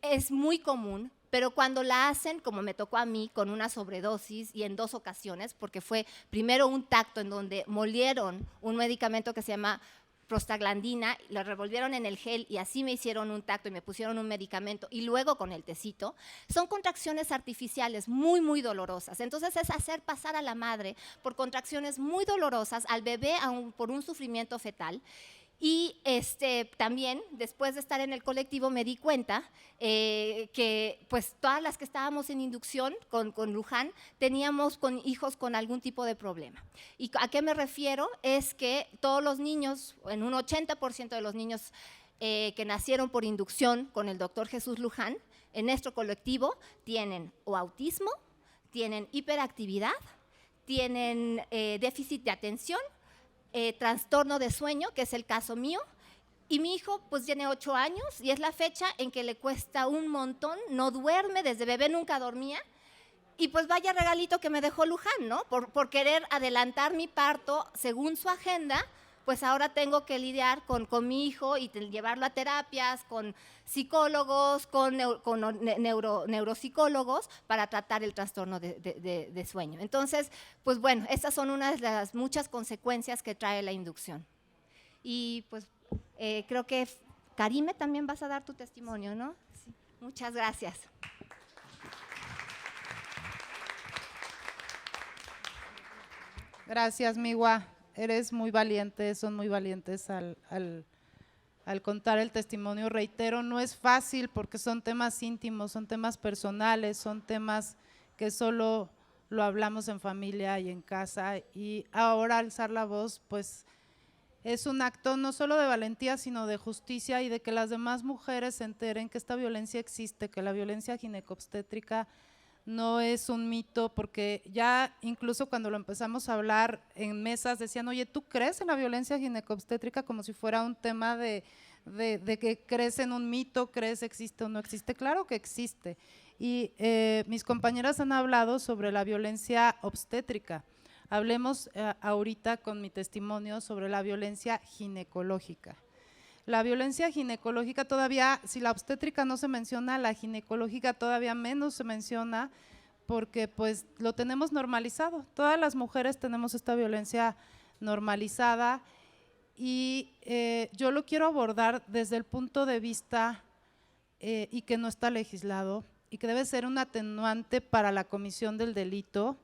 es muy común, pero cuando la hacen, como me tocó a mí, con una sobredosis y en 2 ocasiones, porque fue primero un tacto en donde molieron un medicamento que se llama prostaglandina, lo revolvieron en el gel y así me hicieron un tacto y me pusieron un medicamento y luego con el tecito, son contracciones artificiales muy, muy dolorosas. Entonces es hacer pasar a la madre por contracciones muy dolorosas, al bebé por un sufrimiento fetal. Y también, después de estar en el colectivo, me di cuenta que pues todas las que estábamos en inducción con Luján teníamos hijos con algún tipo de problema. ¿Y a qué me refiero? Es que todos los niños, en un 80% de los niños que nacieron por inducción con el doctor Jesús Luján, en nuestro colectivo tienen o autismo, tienen hiperactividad, tienen déficit de atención, trastorno de sueño, que es el caso mío, y mi hijo pues tiene 8 años y es la fecha en que le cuesta un montón, no duerme, desde bebé nunca dormía, y pues vaya regalito que me dejó Luján, ¿no? Por querer adelantar mi parto según su agenda, pues ahora tengo que lidiar con mi hijo y llevarlo a terapias, con psicólogos, con neuropsicólogos para tratar el trastorno de sueño. Entonces, pues bueno, estas son unas de las muchas consecuencias que trae la inducción. Y pues creo que Karime también vas a dar tu testimonio, ¿no? Sí. Muchas gracias. Gracias, Miwa. Eres muy valiente, son muy valientes al contar el testimonio. Reitero, no es fácil porque son temas íntimos, son temas personales, son temas que solo lo hablamos en familia y en casa, y ahora alzar la voz pues es un acto no solo de valentía sino de justicia y de que las demás mujeres se enteren que esta violencia existe, que la violencia ginecobstétrica no es un mito, porque ya incluso cuando lo empezamos a hablar en mesas decían, oye, ¿tú crees en la violencia ginecobstétrica? Como si fuera un tema de que crees en un mito, crees existe o no existe. Claro que existe. Y mis compañeras han hablado sobre la violencia obstétrica. Hablemos ahorita con mi testimonio sobre la violencia ginecológica. La violencia ginecológica todavía, si la obstétrica no se menciona, la ginecológica todavía menos se menciona porque pues lo tenemos normalizado. Todas las mujeres tenemos esta violencia normalizada y yo lo quiero abordar desde el punto de vista y que no está legislado y que debe ser un atenuante para la comisión del delito,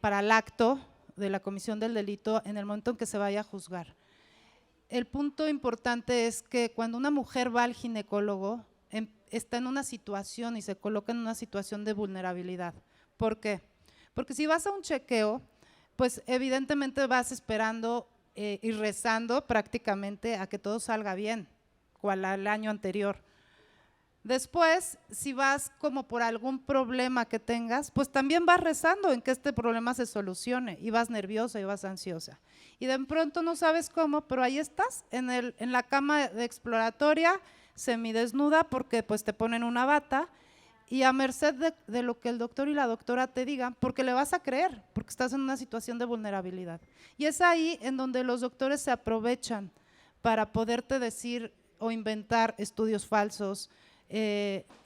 para el acto de la comisión del delito en el momento en que se vaya a juzgar. El punto importante es que cuando una mujer va al ginecólogo, está en una situación y se coloca en una situación de vulnerabilidad. ¿Por qué? Porque si vas a un chequeo, pues evidentemente vas esperando y rezando prácticamente a que todo salga bien, cual al año anterior. Después, si vas como por algún problema que tengas, pues también vas rezando en que este problema se solucione y vas nerviosa y vas ansiosa. Y de pronto no sabes cómo, pero ahí estás en la cama de exploratoria, semidesnuda, porque pues te ponen una bata y a merced de lo que el doctor y la doctora te digan, porque le vas a creer, porque estás en una situación de vulnerabilidad. Y es ahí en donde los doctores se aprovechan para poderte decir o inventar estudios falsos,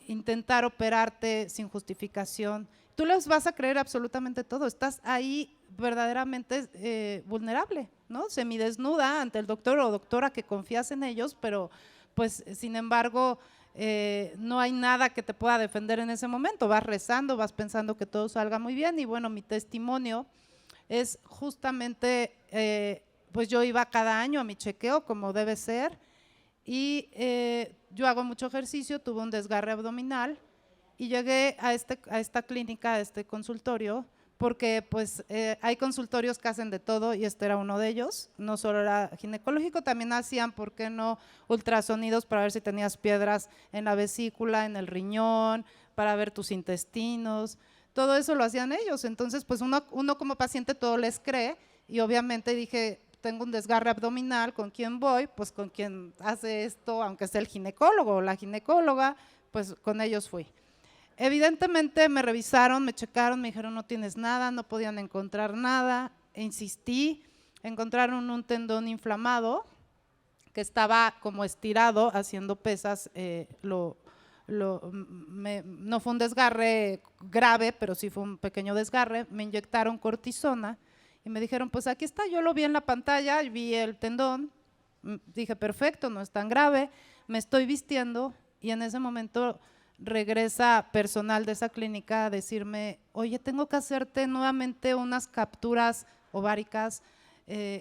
intentar operarte sin justificación. Tú les vas a creer absolutamente todo, estás ahí verdaderamente vulnerable, ¿no? Semidesnuda ante el doctor o doctora que confías en ellos, pero pues sin embargo no hay nada que te pueda defender en ese momento, vas rezando, vas pensando que todo salga muy bien. Y bueno, mi testimonio es justamente, pues yo iba cada año a mi chequeo como debe ser, y yo hago mucho ejercicio, tuve un desgarre abdominal y llegué a esta clínica, a este consultorio, porque pues hay consultorios que hacen de todo y este era uno de ellos. No solo era ginecológico, también hacían, ¿por qué no?, ultrasonidos para ver si tenías piedras en la vesícula, en el riñón, para ver tus intestinos, todo eso lo hacían ellos. Entonces pues uno como paciente todo les cree y obviamente dije, tengo un desgarre abdominal, ¿con quién voy? Pues con quien hace esto, aunque sea el ginecólogo o la ginecóloga, pues con ellos fui. Evidentemente me revisaron, me checaron, me dijeron no tienes nada, no podían encontrar nada, e insistí, encontraron un tendón inflamado que estaba como estirado haciendo pesas, no fue un desgarre grave, pero sí fue un pequeño desgarre, me inyectaron cortisona y me dijeron, pues aquí está, yo lo vi en la pantalla, vi el tendón, dije, perfecto, no es tan grave, me estoy vistiendo y en ese momento regresa personal de esa clínica a decirme, oye, tengo que hacerte nuevamente unas capturas ováricas,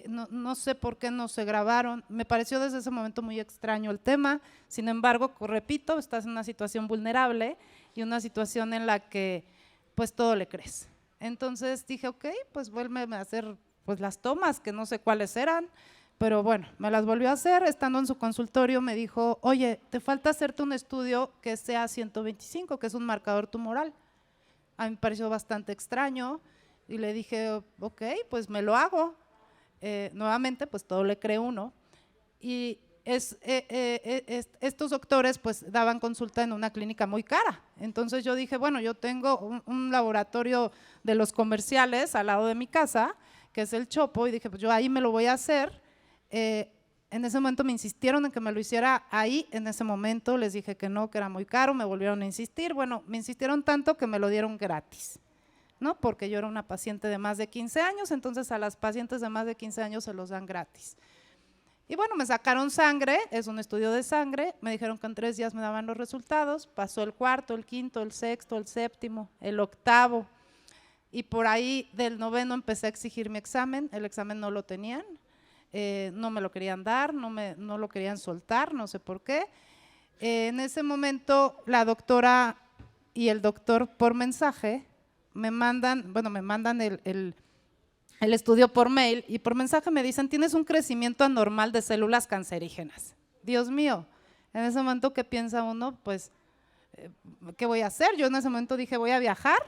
no sé por qué no se grabaron. Me pareció desde ese momento muy extraño el tema, sin embargo, repito, estás en una situación vulnerable y una situación en la que pues todo le crees. Entonces dije, ok, pues vuélveme a hacer pues las tomas, que no sé cuáles eran, pero bueno, me las volvió a hacer. Estando en su consultorio me dijo, oye, te falta hacerte un estudio que sea 125, que es un marcador tumoral. A mí me pareció bastante extraño y le dije, ok, pues me lo hago. Nuevamente, pues todo le cree uno. Y estos doctores pues daban consulta en una clínica muy cara. Entonces yo dije, bueno, yo tengo un laboratorio de los comerciales al lado de mi casa, que es el Chopo, y dije, pues yo ahí me lo voy a hacer. En ese momento me insistieron en que me lo hiciera ahí, en ese momento les dije que no, que era muy caro, me volvieron a insistir, bueno, me insistieron tanto que me lo dieron gratis, ¿no? Porque yo era una paciente de más de 15 años, entonces a las pacientes de más de 15 años se los dan gratis. Y bueno, me sacaron sangre, es un estudio de sangre, me dijeron que en 3 días me daban los resultados, pasó el cuarto, el quinto, el sexto, el séptimo, el octavo, y por ahí del 9º empecé a exigir mi examen, el examen no lo tenían, no me lo querían dar, no lo querían soltar, no sé por qué. En ese momento la doctora y el doctor por mensaje me mandan el estudio por mail y por mensaje me dicen, tienes un crecimiento anormal de células cancerígenas. Dios mío, en ese momento, ¿qué piensa uno? Pues, ¿qué voy a hacer? Yo en ese momento dije, voy a viajar,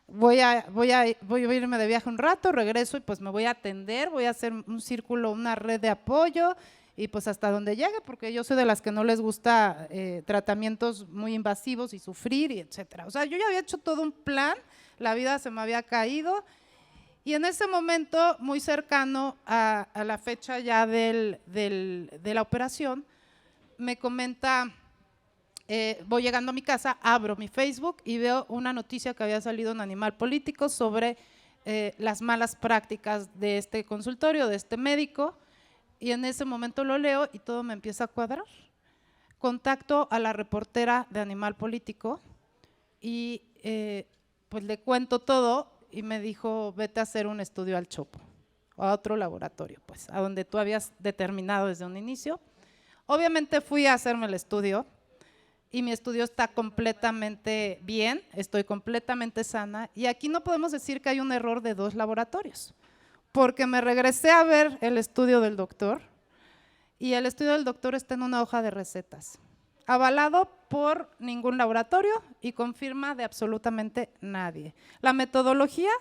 voy a irme de viaje un rato, regreso y pues me voy a atender, voy a hacer un círculo, una red de apoyo y pues hasta donde llegue, porque yo soy de las que no les gusta tratamientos muy invasivos y sufrir y etcétera. O sea, yo ya había hecho todo un plan, la vida se me había caído. Y en ese momento, muy cercano a la fecha ya de la operación, me comenta, voy llegando a mi casa, abro mi Facebook y veo una noticia que había salido en Animal Político sobre las malas prácticas de este consultorio, de este médico, y en ese momento lo leo y todo me empieza a cuadrar. Contacto a la reportera de Animal Político y pues le cuento todo. Y me dijo, vete a hacer un estudio al Chopo, o a otro laboratorio, pues, a donde tú habías determinado desde un inicio. Obviamente fui a hacerme el estudio y mi estudio está completamente bien, estoy completamente sana y aquí no podemos decir que hay un error de 2 laboratorios, porque me regresé a ver el estudio del doctor y el estudio del doctor está en una hoja de recetas, avalado por ningún laboratorio y con firma de absolutamente nadie. La metodología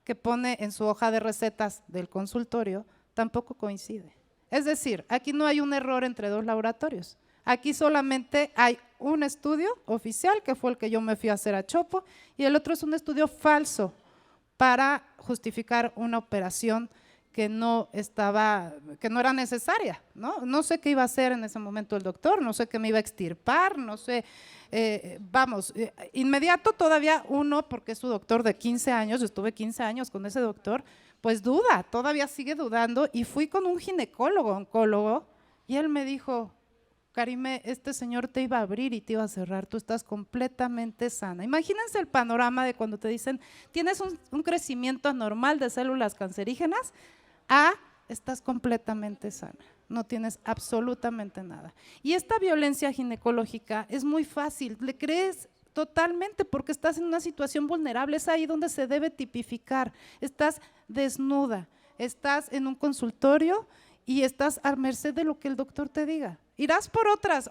que pone en su hoja de recetas del consultorio tampoco coincide. Es decir, aquí no hay un error entre 2 laboratorios. Aquí solamente hay un estudio oficial, que fue el que yo me fui a hacer a Chopo, y el otro es un estudio falso para justificar una operación que no era necesaria, ¿no? No sé qué iba a hacer en ese momento el doctor, no sé qué me iba a extirpar, no sé, inmediato todavía uno, porque es su doctor de 15 años, yo estuve 15 años con ese doctor, pues duda, todavía sigue dudando y fui con un ginecólogo, oncólogo, y él me dijo, Karime, este señor te iba a abrir y te iba a cerrar, tú estás completamente sana. Imagínense el panorama de cuando te dicen, tienes un crecimiento anormal de células cancerígenas, estás completamente sana, no tienes absolutamente nada. Y esta violencia ginecológica es muy fácil, le crees totalmente porque estás en una situación vulnerable, es ahí donde se debe tipificar, estás desnuda, estás en un consultorio y estás a merced de lo que el doctor te diga. Irás por otras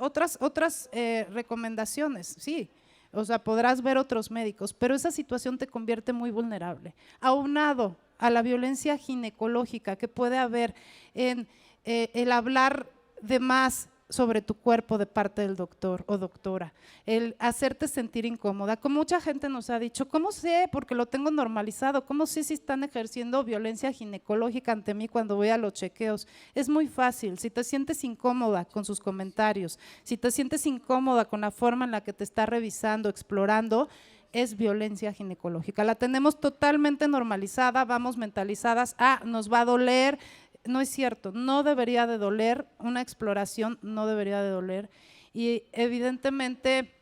recomendaciones, sí, o sea, podrás ver otros médicos, pero esa situación te convierte muy vulnerable. Aunado a la violencia ginecológica que puede haber en el hablar de más sobre tu cuerpo de parte del doctor o doctora, el hacerte sentir incómoda, como mucha gente nos ha dicho, ¿cómo sé? Porque lo tengo normalizado, ¿cómo sé si están ejerciendo violencia ginecológica ante mí cuando voy a los chequeos? Es muy fácil, si te sientes incómoda con sus comentarios, si te sientes incómoda con la forma en la que te está revisando, explorando, es violencia ginecológica, la tenemos totalmente normalizada, vamos mentalizadas, nos va a doler, no es cierto, no debería de doler, una exploración no debería de doler y evidentemente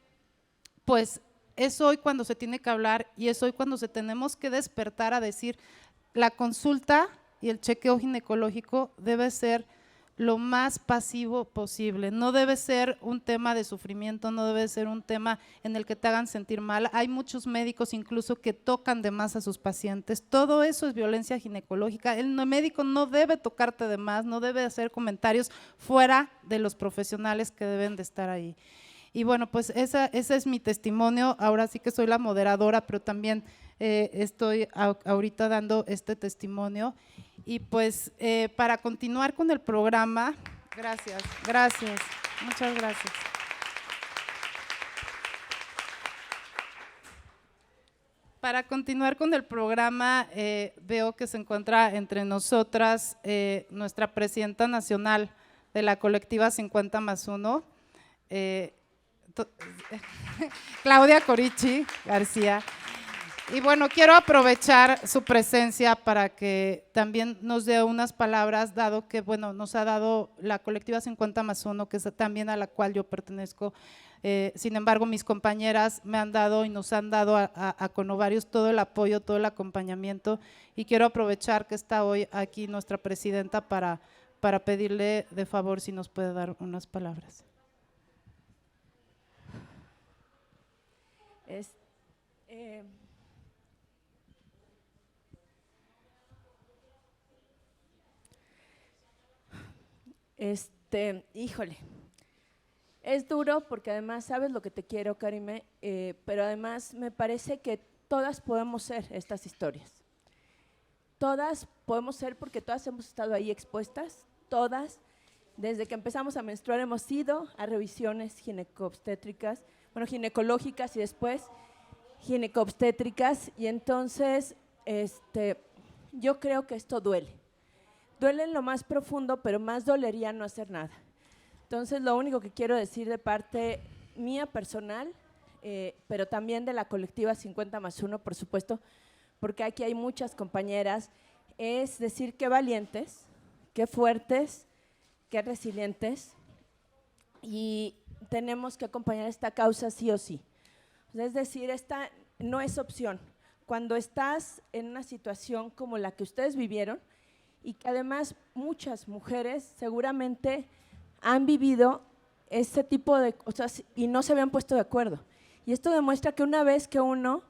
pues es hoy cuando se tiene que hablar y es hoy cuando se tenemos que despertar a decir la consulta y el chequeo ginecológico debe ser lo más pasivo posible, no debe ser un tema de sufrimiento, no debe ser un tema en el que te hagan sentir mal. Hay muchos médicos incluso que tocan de más a sus pacientes, todo eso es violencia ginecológica. El médico no debe tocarte de más, no debe hacer comentarios fuera de los profesionales que deben de estar ahí. Y bueno, pues ese es mi testimonio, ahora sí que soy la moderadora, pero también estoy ahorita dando este testimonio. Y pues para continuar con el programa, gracias, muchas gracias. Para continuar con el programa, veo que se encuentra entre nosotras nuestra presidenta nacional de la colectiva 50+1, Claudia Corichi García. Y bueno, quiero aprovechar su presencia para que también nos dé unas palabras, dado que bueno, nos ha dado la colectiva 50+1, que es también a la cual yo pertenezco. Sin embargo, mis compañeras me han dado y nos han dado a Conovarios todo el apoyo, todo el acompañamiento, y quiero aprovechar que está hoy aquí nuestra presidenta para pedirle de favor si nos puede dar unas palabras. Híjole, es duro porque además sabes lo que te quiero, Karime, pero además me parece que todas podemos ser estas historias. Todas podemos ser porque todas hemos estado ahí expuestas, todas, desde que empezamos a menstruar hemos ido a revisiones gineco-obstétricas, bueno, ginecológicas y después gineco-obstétricas, y entonces yo creo que esto duele. Duele en lo más profundo, pero más dolería no hacer nada. Entonces, lo único que quiero decir de parte mía personal, pero también de la colectiva 50+1, por supuesto, porque aquí hay muchas compañeras, es decir, qué valientes, qué fuertes, qué resilientes, y tenemos que acompañar esta causa sí o sí. Es decir, esta no es opción. Cuando estás en una situación como la que ustedes vivieron, y que además muchas mujeres seguramente han vivido ese tipo de cosas y no se habían puesto de acuerdo. Y esto demuestra que una vez que uno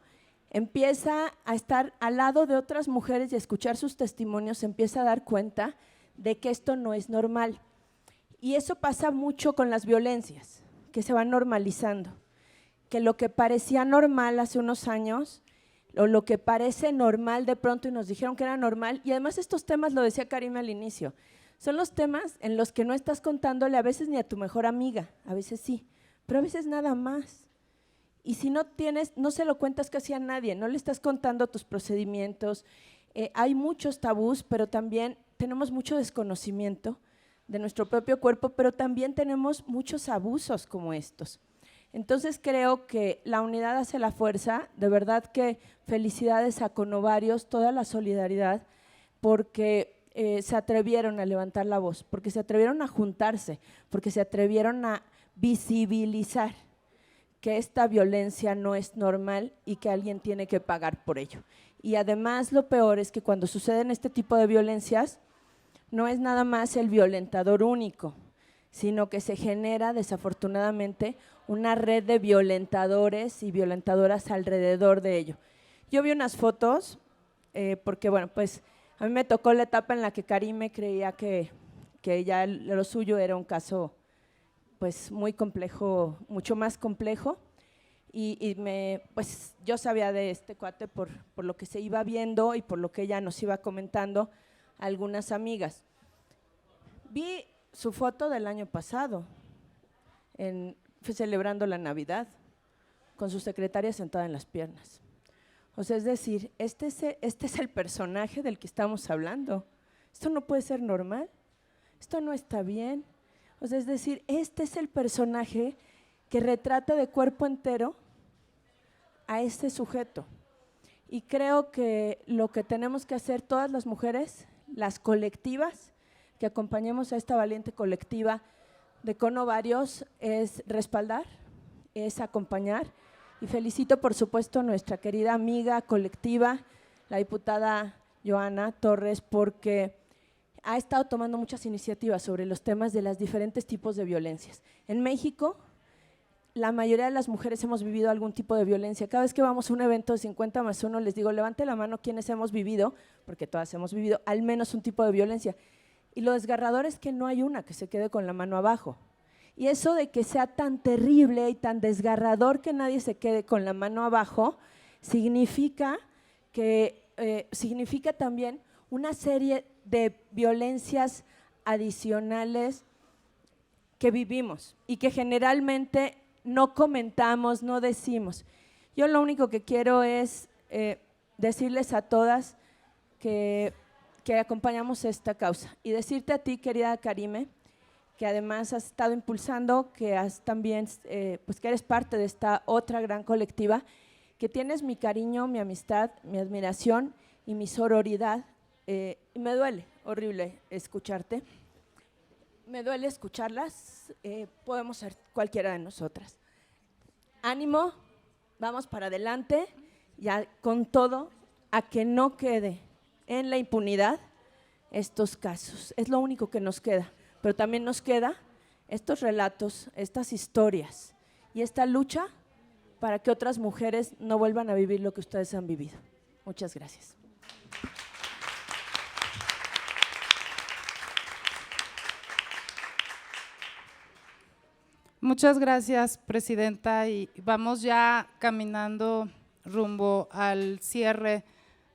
empieza a estar al lado de otras mujeres y a escuchar sus testimonios, se empieza a dar cuenta de que esto no es normal. Y eso pasa mucho con las violencias, que se van normalizando, que lo que parecía normal hace unos años, o lo que parece normal de pronto y nos dijeron que era normal, y además estos temas, lo decía Karime al inicio, son los temas en los que no estás contándole a veces ni a tu mejor amiga, a veces sí, pero a veces nada más. Y si no tienes, no se lo cuentas casi a nadie, no le estás contando tus procedimientos, hay muchos tabús, pero también tenemos mucho desconocimiento de nuestro propio cuerpo, pero también tenemos muchos abusos como estos. Entonces creo que la unidad hace la fuerza, de verdad que felicidades a Conovarios, toda la solidaridad, porque se atrevieron a levantar la voz, porque se atrevieron a juntarse, porque se atrevieron a visibilizar que esta violencia no es normal y que alguien tiene que pagar por ello. Y además lo peor es que cuando suceden este tipo de violencias, no es nada más el violentador único, sino que se genera desafortunadamente una red de violentadores y violentadoras alrededor de ello. Yo vi unas fotos, porque bueno, pues a mí me tocó la etapa en la que Karime creía que ya lo suyo era un caso pues muy complejo, mucho más complejo, y pues yo sabía de este cuate por lo que se iba viendo y por lo que ella nos iba comentando a algunas amigas. Vi su foto del año pasado, celebrando la Navidad, con su secretaria sentada en las piernas. O sea, es decir, este es el personaje del que estamos hablando. Esto no puede ser normal, esto no está bien. O sea, es decir, este es el personaje que retrata de cuerpo entero a este sujeto. Y creo que lo que tenemos que hacer todas las mujeres, las colectivas, que acompañemos a esta valiente colectiva de Con Ovarios es respaldar, es acompañar, y felicito por supuesto a nuestra querida amiga colectiva, la diputada Joana Torres, porque ha estado tomando muchas iniciativas sobre los temas de los diferentes tipos de violencias. En México, la mayoría de las mujeres hemos vivido algún tipo de violencia. Cada vez que vamos a un evento de 50+1, les digo, levante la mano quienes hemos vivido, porque todas hemos vivido al menos un tipo de violencia. Y lo desgarrador es que no hay una que se quede con la mano abajo. Y eso de que sea tan terrible y tan desgarrador que nadie se quede con la mano abajo, significa también una serie de violencias adicionales que vivimos y que generalmente no comentamos, no decimos. Yo lo único que quiero es decirles a todas que acompañamos esta causa y decirte a ti, querida Karime, que además has estado impulsando, que has también, pues que eres parte de esta otra gran colectiva, que tienes mi cariño, mi amistad, mi admiración y mi sororidad. Y me duele horrible escucharte. Me duele escucharlas, podemos ser cualquiera de nosotras. Ánimo, vamos para adelante, ya con todo, a que no quede en la impunidad estos casos. Es lo único que nos queda, pero también nos queda estos relatos, estas historias y esta lucha para que otras mujeres no vuelvan a vivir lo que ustedes han vivido. Muchas gracias. Muchas gracias, presidenta, y vamos ya caminando rumbo al cierre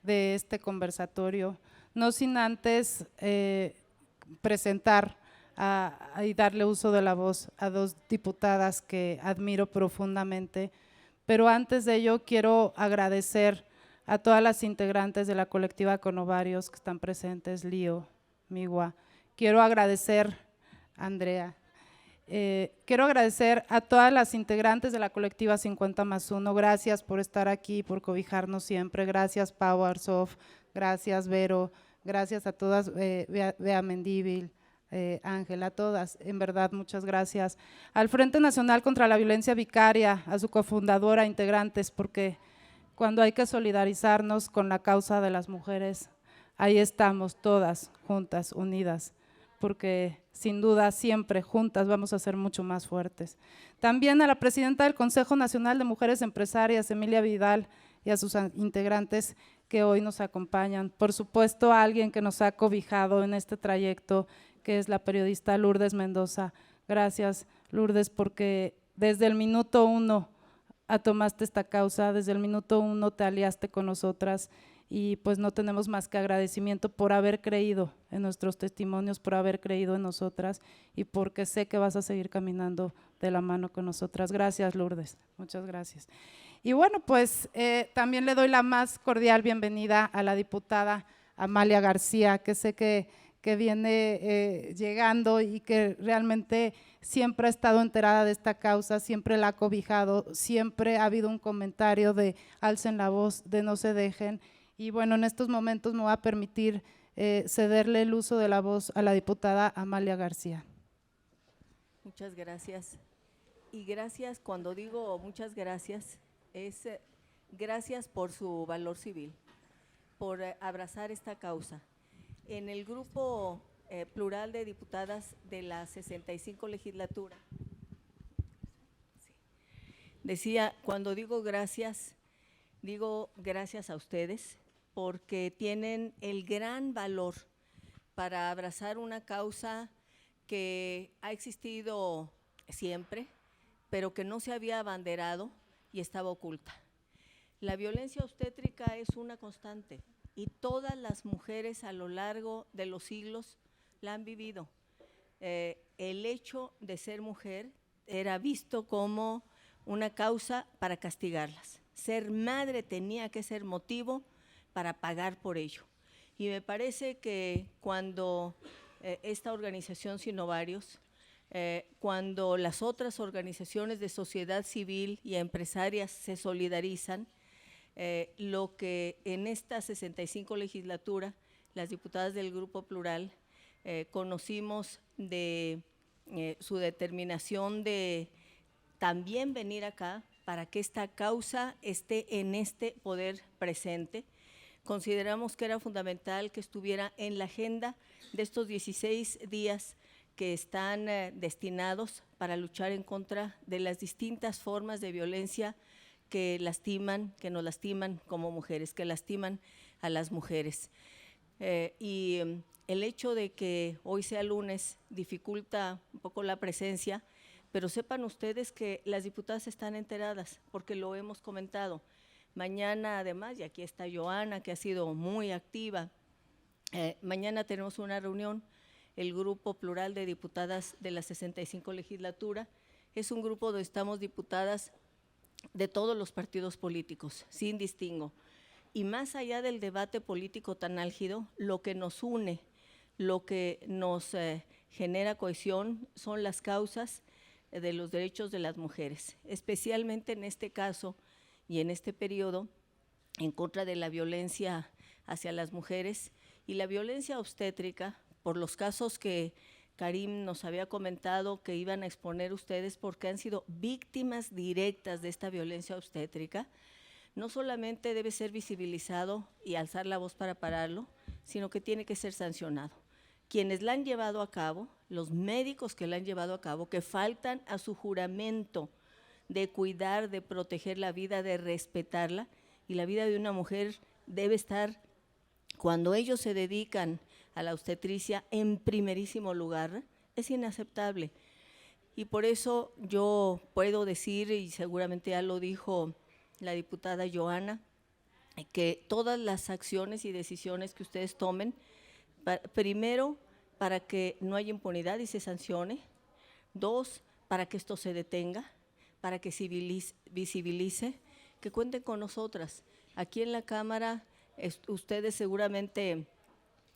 de este conversatorio, no sin antes presentar y darle uso de la voz a dos diputadas que admiro profundamente, pero antes de ello quiero agradecer a todas las integrantes de la colectiva Con Ovarios que están presentes, Lío, Migua, quiero agradecer a Andrea. Quiero agradecer a todas las integrantes de la colectiva 50+1, gracias por estar aquí, por cobijarnos siempre, gracias Pau Arzof, gracias Vero, gracias a todas, Bea Mendívil, Ángela, a todas, en verdad muchas gracias. Al Frente Nacional contra la Violencia Vicaria, a su cofundadora, integrantes, porque cuando hay que solidarizarnos con la causa de las mujeres, ahí estamos todas juntas, unidas, porque sin duda siempre juntas vamos a ser mucho más fuertes. También a la presidenta del Consejo Nacional de Mujeres Empresarias, Emilia Vidal, y a sus integrantes que hoy nos acompañan. Por supuesto, a alguien que nos ha cobijado en este trayecto, que es la periodista Lourdes Mendoza. Gracias, Lourdes, porque desde el minuto 1 tomaste esta causa, desde el minuto 1 te aliaste con nosotras, y pues no tenemos más que agradecimiento por haber creído en nuestros testimonios, por haber creído en nosotras y porque sé que vas a seguir caminando de la mano con nosotras. Gracias, Lourdes, muchas gracias. Y bueno, pues también le doy la más cordial bienvenida a la diputada Amalia García, que sé que viene llegando y que realmente siempre ha estado enterada de esta causa, siempre la ha cobijado, siempre ha habido un comentario de alcen la voz, de no se dejen. Y bueno, en estos momentos me va a permitir cederle el uso de la voz a la diputada Amalia García. Muchas gracias. Y gracias, cuando digo muchas gracias, es gracias por su valor civil, por abrazar esta causa. En el grupo plural de diputadas de la 65 legislatura, decía, cuando digo gracias a ustedes, porque tienen el gran valor para abrazar una causa que ha existido siempre, pero que no se había abanderado y estaba oculta. La violencia obstétrica es una constante y todas las mujeres a lo largo de los siglos la han vivido. El hecho de ser mujer era visto como una causa para castigarlas. Ser madre tenía que ser motivo para pagar por ello. Y me parece que cuando esta organización Sin Ovarios, cuando las otras organizaciones de sociedad civil y empresarias se solidarizan, lo que en esta 65 legislatura las diputadas del Grupo Plural conocimos de su determinación de también venir acá para que esta causa esté en este poder presente. Consideramos que era fundamental que estuviera en la agenda de estos 16 días que están destinados para luchar en contra de las distintas formas de violencia que lastiman, que nos lastiman como mujeres, que lastiman a las mujeres. El hecho de que hoy sea lunes dificulta un poco la presencia, pero sepan ustedes que las diputadas están enteradas, porque lo hemos comentado. Mañana además, y aquí está Joana, que ha sido muy activa, mañana tenemos una reunión, el Grupo Plural de Diputadas de la 65 legislatura. Es un grupo donde estamos diputadas de todos los partidos políticos, sin distingo. Y más allá del debate político tan álgido, lo que nos une, lo que nos genera cohesión son las causas de los derechos de las mujeres, especialmente en este caso y en este periodo, en contra de la violencia hacia las mujeres y la violencia obstétrica, por los casos que Karim nos había comentado que iban a exponer ustedes, porque han sido víctimas directas de esta violencia obstétrica. No solamente debe ser visibilizado y alzar la voz para pararlo, sino que tiene que ser sancionado. Quienes la han llevado a cabo, los médicos que la han llevado a cabo, que faltan a su juramento de cuidar, de proteger la vida, de respetarla, y la vida de una mujer debe estar, cuando ellos se dedican a la obstetricia, en primerísimo lugar. Es inaceptable. Y por eso yo puedo decir, y seguramente ya lo dijo la diputada Joana, que todas las acciones y decisiones que ustedes tomen, primero, para que no haya impunidad y se sancione; dos, para que esto se detenga, para que se visibilice, que cuenten con nosotras. Aquí en la Cámara ustedes seguramente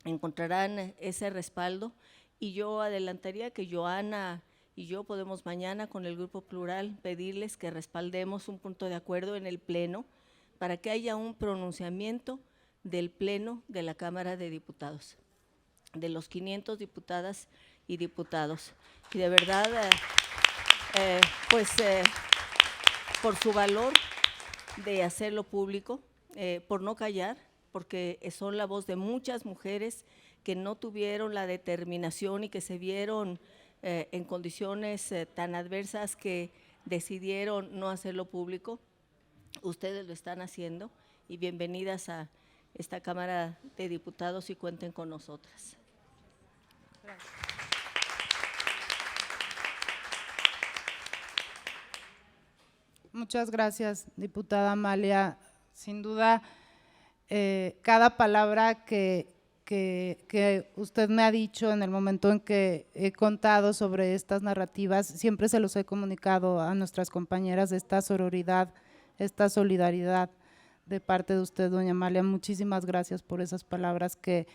encontrarán ese respaldo, y yo adelantaría que Joana y yo podemos mañana con el Grupo Plural pedirles que respaldemos un punto de acuerdo en el Pleno para que haya un pronunciamiento del Pleno de la Cámara de Diputados, de los 500 diputadas y diputados. Y de verdad, por su valor de hacerlo público, por no callar, porque son la voz de muchas mujeres que no tuvieron la determinación y que se vieron en condiciones tan adversas que decidieron no hacerlo público. Ustedes lo están haciendo, y bienvenidas a esta Cámara de Diputados, y cuenten con nosotras. Gracias. Muchas gracias, diputada Amalia. Sin duda, cada palabra que usted me ha dicho en el momento en que he contado sobre estas narrativas, siempre se los he comunicado a nuestras compañeras, de esta sororidad, esta solidaridad de parte de usted, doña Amalia. Muchísimas gracias por esas palabras que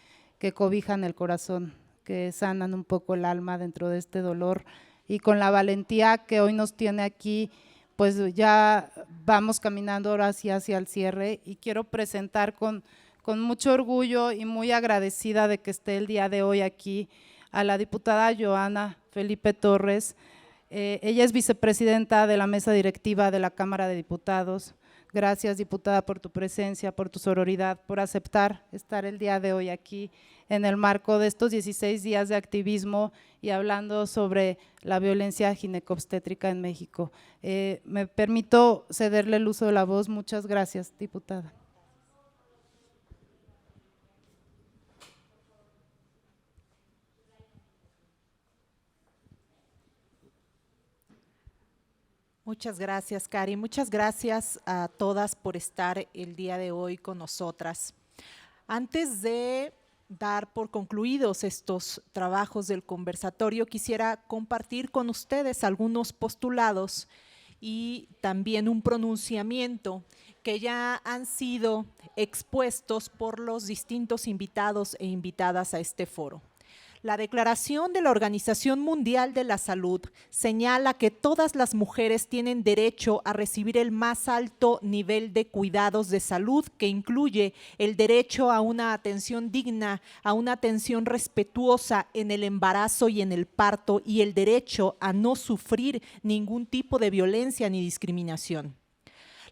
cobijan el corazón, que sanan un poco el alma dentro de este dolor, y con la valentía que hoy nos tiene aquí, pues ya vamos caminando ahora hacia el cierre, y quiero presentar con mucho orgullo y muy agradecida de que esté el día de hoy aquí a la diputada Joana Felipe Torres. Ella es vicepresidenta de la mesa directiva de la Cámara de Diputados. Gracias, diputada, por tu presencia, por tu sororidad, por aceptar estar el día de hoy aquí en el marco de estos 16 días de activismo y hablando sobre la violencia ginecobstétrica en México. Me permito cederle el uso de la voz. Muchas gracias, diputada. Muchas gracias, Cari. Muchas gracias a todas por estar el día de hoy con nosotras. Antes de dar por concluidos estos trabajos del conversatorio, quisiera compartir con ustedes algunos postulados y también un pronunciamiento que ya han sido expuestos por los distintos invitados e invitadas a este foro. La Declaración de la Organización Mundial de la Salud señala que todas las mujeres tienen derecho a recibir el más alto nivel de cuidados de salud, que incluye el derecho a una atención digna, a una atención respetuosa en el embarazo y en el parto, y el derecho a no sufrir ningún tipo de violencia ni discriminación.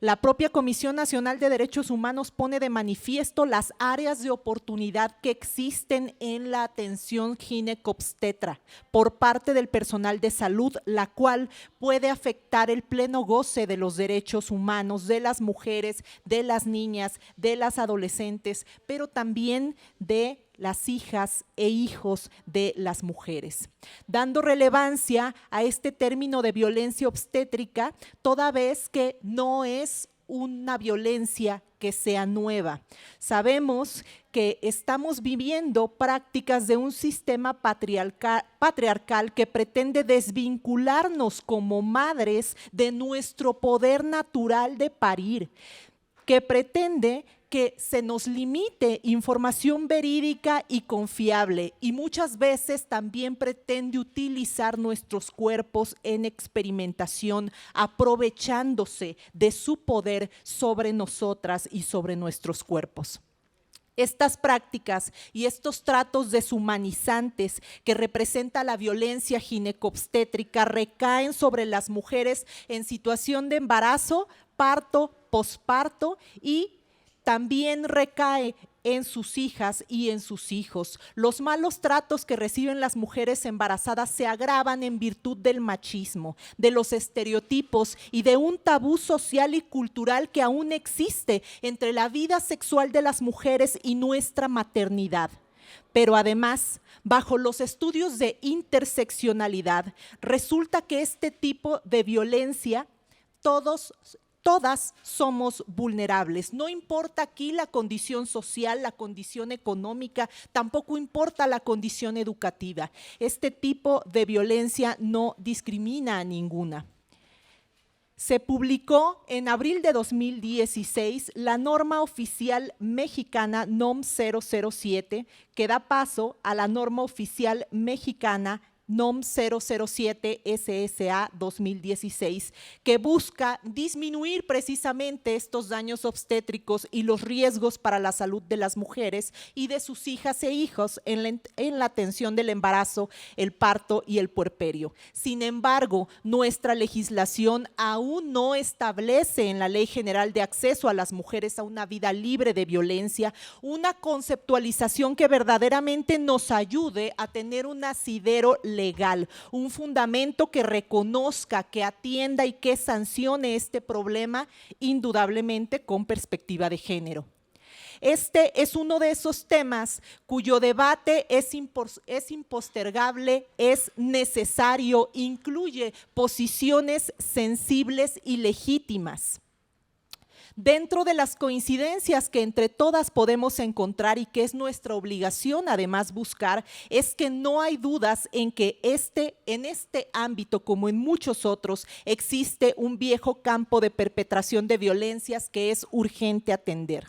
La propia Comisión Nacional de Derechos Humanos pone de manifiesto las áreas de oportunidad que existen en la atención ginecobstetra por parte del personal de salud, la cual puede afectar el pleno goce de los derechos humanos de las mujeres, de las niñas, de las adolescentes, pero también de las hijas e hijos de las mujeres, dando relevancia a este término de violencia obstétrica, toda vez que no es una violencia que sea nueva. Sabemos que estamos viviendo prácticas de un sistema patriarcal que pretende desvincularnos como madres de nuestro poder natural de parir, que pretende que se nos limite información verídica y confiable, y muchas veces también pretende utilizar nuestros cuerpos en experimentación, aprovechándose de su poder sobre nosotras y sobre nuestros cuerpos. Estas prácticas y estos tratos deshumanizantes que representa la violencia ginecobstétrica recaen sobre las mujeres en situación de embarazo, parto, posparto, y también recae en sus hijas y en sus hijos. Los malos tratos que reciben las mujeres embarazadas se agravan en virtud del machismo, de los estereotipos y de un tabú social y cultural que aún existe entre la vida sexual de las mujeres y nuestra maternidad. Pero además, bajo los estudios de interseccionalidad, resulta que este tipo de violencia, todas somos vulnerables. No importa aquí la condición social, la condición económica, tampoco importa la condición educativa. Este tipo de violencia no discrimina a ninguna. Se publicó en abril de 2016 la norma oficial mexicana NOM 007, que da paso a la norma oficial mexicana NOM 007 SSA 2016, que busca disminuir precisamente estos daños obstétricos y los riesgos para la salud de las mujeres y de sus hijas e hijos en la atención del embarazo, el parto y el puerperio. Sin embargo, nuestra legislación aún no establece en la Ley General de Acceso a las Mujeres a una vida libre de violencia una conceptualización que verdaderamente nos ayude a tener un asidero legal, un fundamento que reconozca, que atienda y que sancione este problema, indudablemente con perspectiva de género. Este es uno de esos temas cuyo debate es impostergable, es necesario, incluye posiciones sensibles y legítimas. Dentro de las coincidencias que entre todas podemos encontrar y que es nuestra obligación además buscar, es que no hay dudas en que en este ámbito, como en muchos otros, existe un viejo campo de perpetración de violencias que es urgente atender.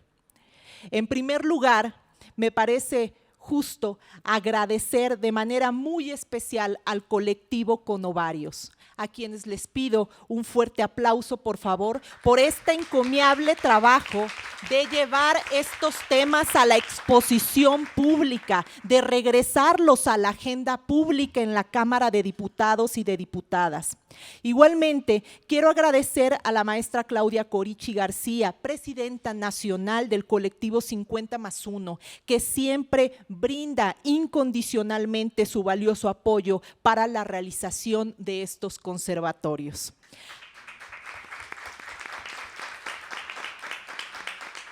En primer lugar, me parece justo agradecer de manera muy especial al colectivo Con Ovarios, a quienes les pido un fuerte aplauso, por favor, por este encomiable trabajo de llevar estos temas a la exposición pública, de regresarlos a la agenda pública en la Cámara de Diputados y de Diputadas. Igualmente, quiero agradecer a la maestra Claudia Corichi García, presidenta nacional del colectivo 50+1, que siempre brinda incondicionalmente su valioso apoyo para la realización de estos conservatorios.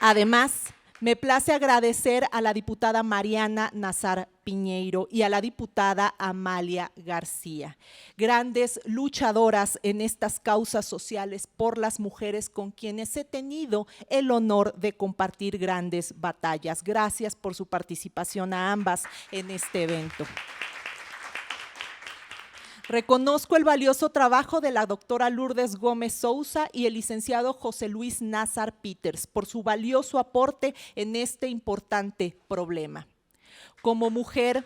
Además, me place agradecer a la diputada Mariana Nazar Piñeiro y a la diputada Amalia García, grandes luchadoras en estas causas sociales por las mujeres con quienes he tenido el honor de compartir grandes batallas. Gracias por su participación a ambas en este evento. Reconozco el valioso trabajo de la doctora Lourdes Gómez Sousa y el licenciado José Luis Nazar Peters por su valioso aporte en este importante problema. Como mujer,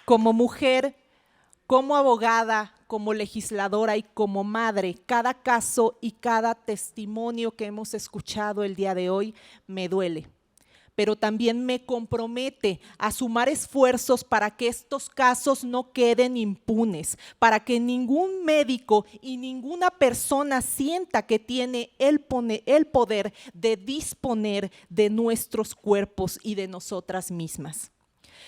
Como mujer, como abogada, como legisladora y como madre, cada caso y cada testimonio que hemos escuchado el día de hoy me duele, pero también me compromete a sumar esfuerzos para que estos casos no queden impunes, para que ningún médico y ninguna persona sienta que tiene el poder de disponer de nuestros cuerpos y de nosotras mismas.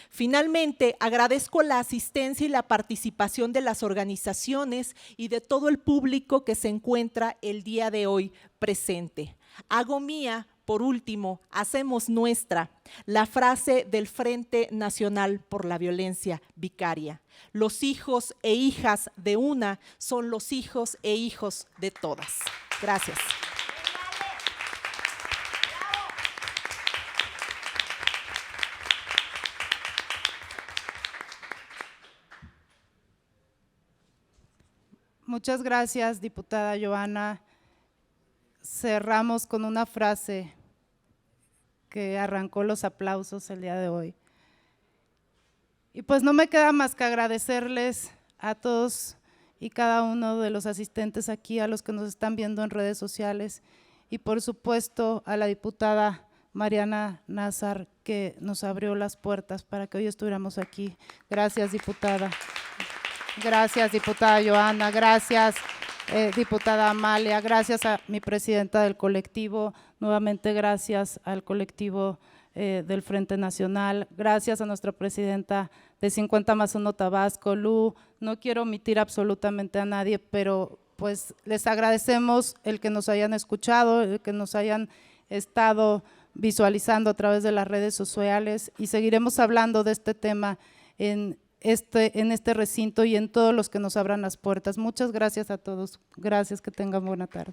Finalmente, agradezco la asistencia y la participación de las organizaciones y de todo el público que se encuentra el día de hoy presente. Hago mía, por último, hacemos nuestra la frase del Frente Nacional por la Violencia Vicaria. Los hijos e hijas de una son los hijos e hijos de todas. Gracias. Muchas gracias, diputada Joana. Cerramos con una frase que arrancó los aplausos el día de hoy. Y pues no me queda más que agradecerles a todos y cada uno de los asistentes aquí, a los que nos están viendo en redes sociales y por supuesto a la diputada Mariana Nazar, que nos abrió las puertas para que hoy estuviéramos aquí. Gracias, diputada. Gracias, diputada Joana, gracias, diputada Amalia, gracias a mi presidenta del colectivo, nuevamente gracias al colectivo del Frente Nacional, gracias a nuestra presidenta de 50+1 Tabasco, Lu. No quiero omitir absolutamente a nadie, pero pues les agradecemos el que nos hayan escuchado, el que nos hayan estado visualizando a través de las redes sociales y seguiremos hablando de este tema en este recinto y en todos los que nos abran las puertas. Muchas gracias a todos. Gracias, que tengan buena tarde.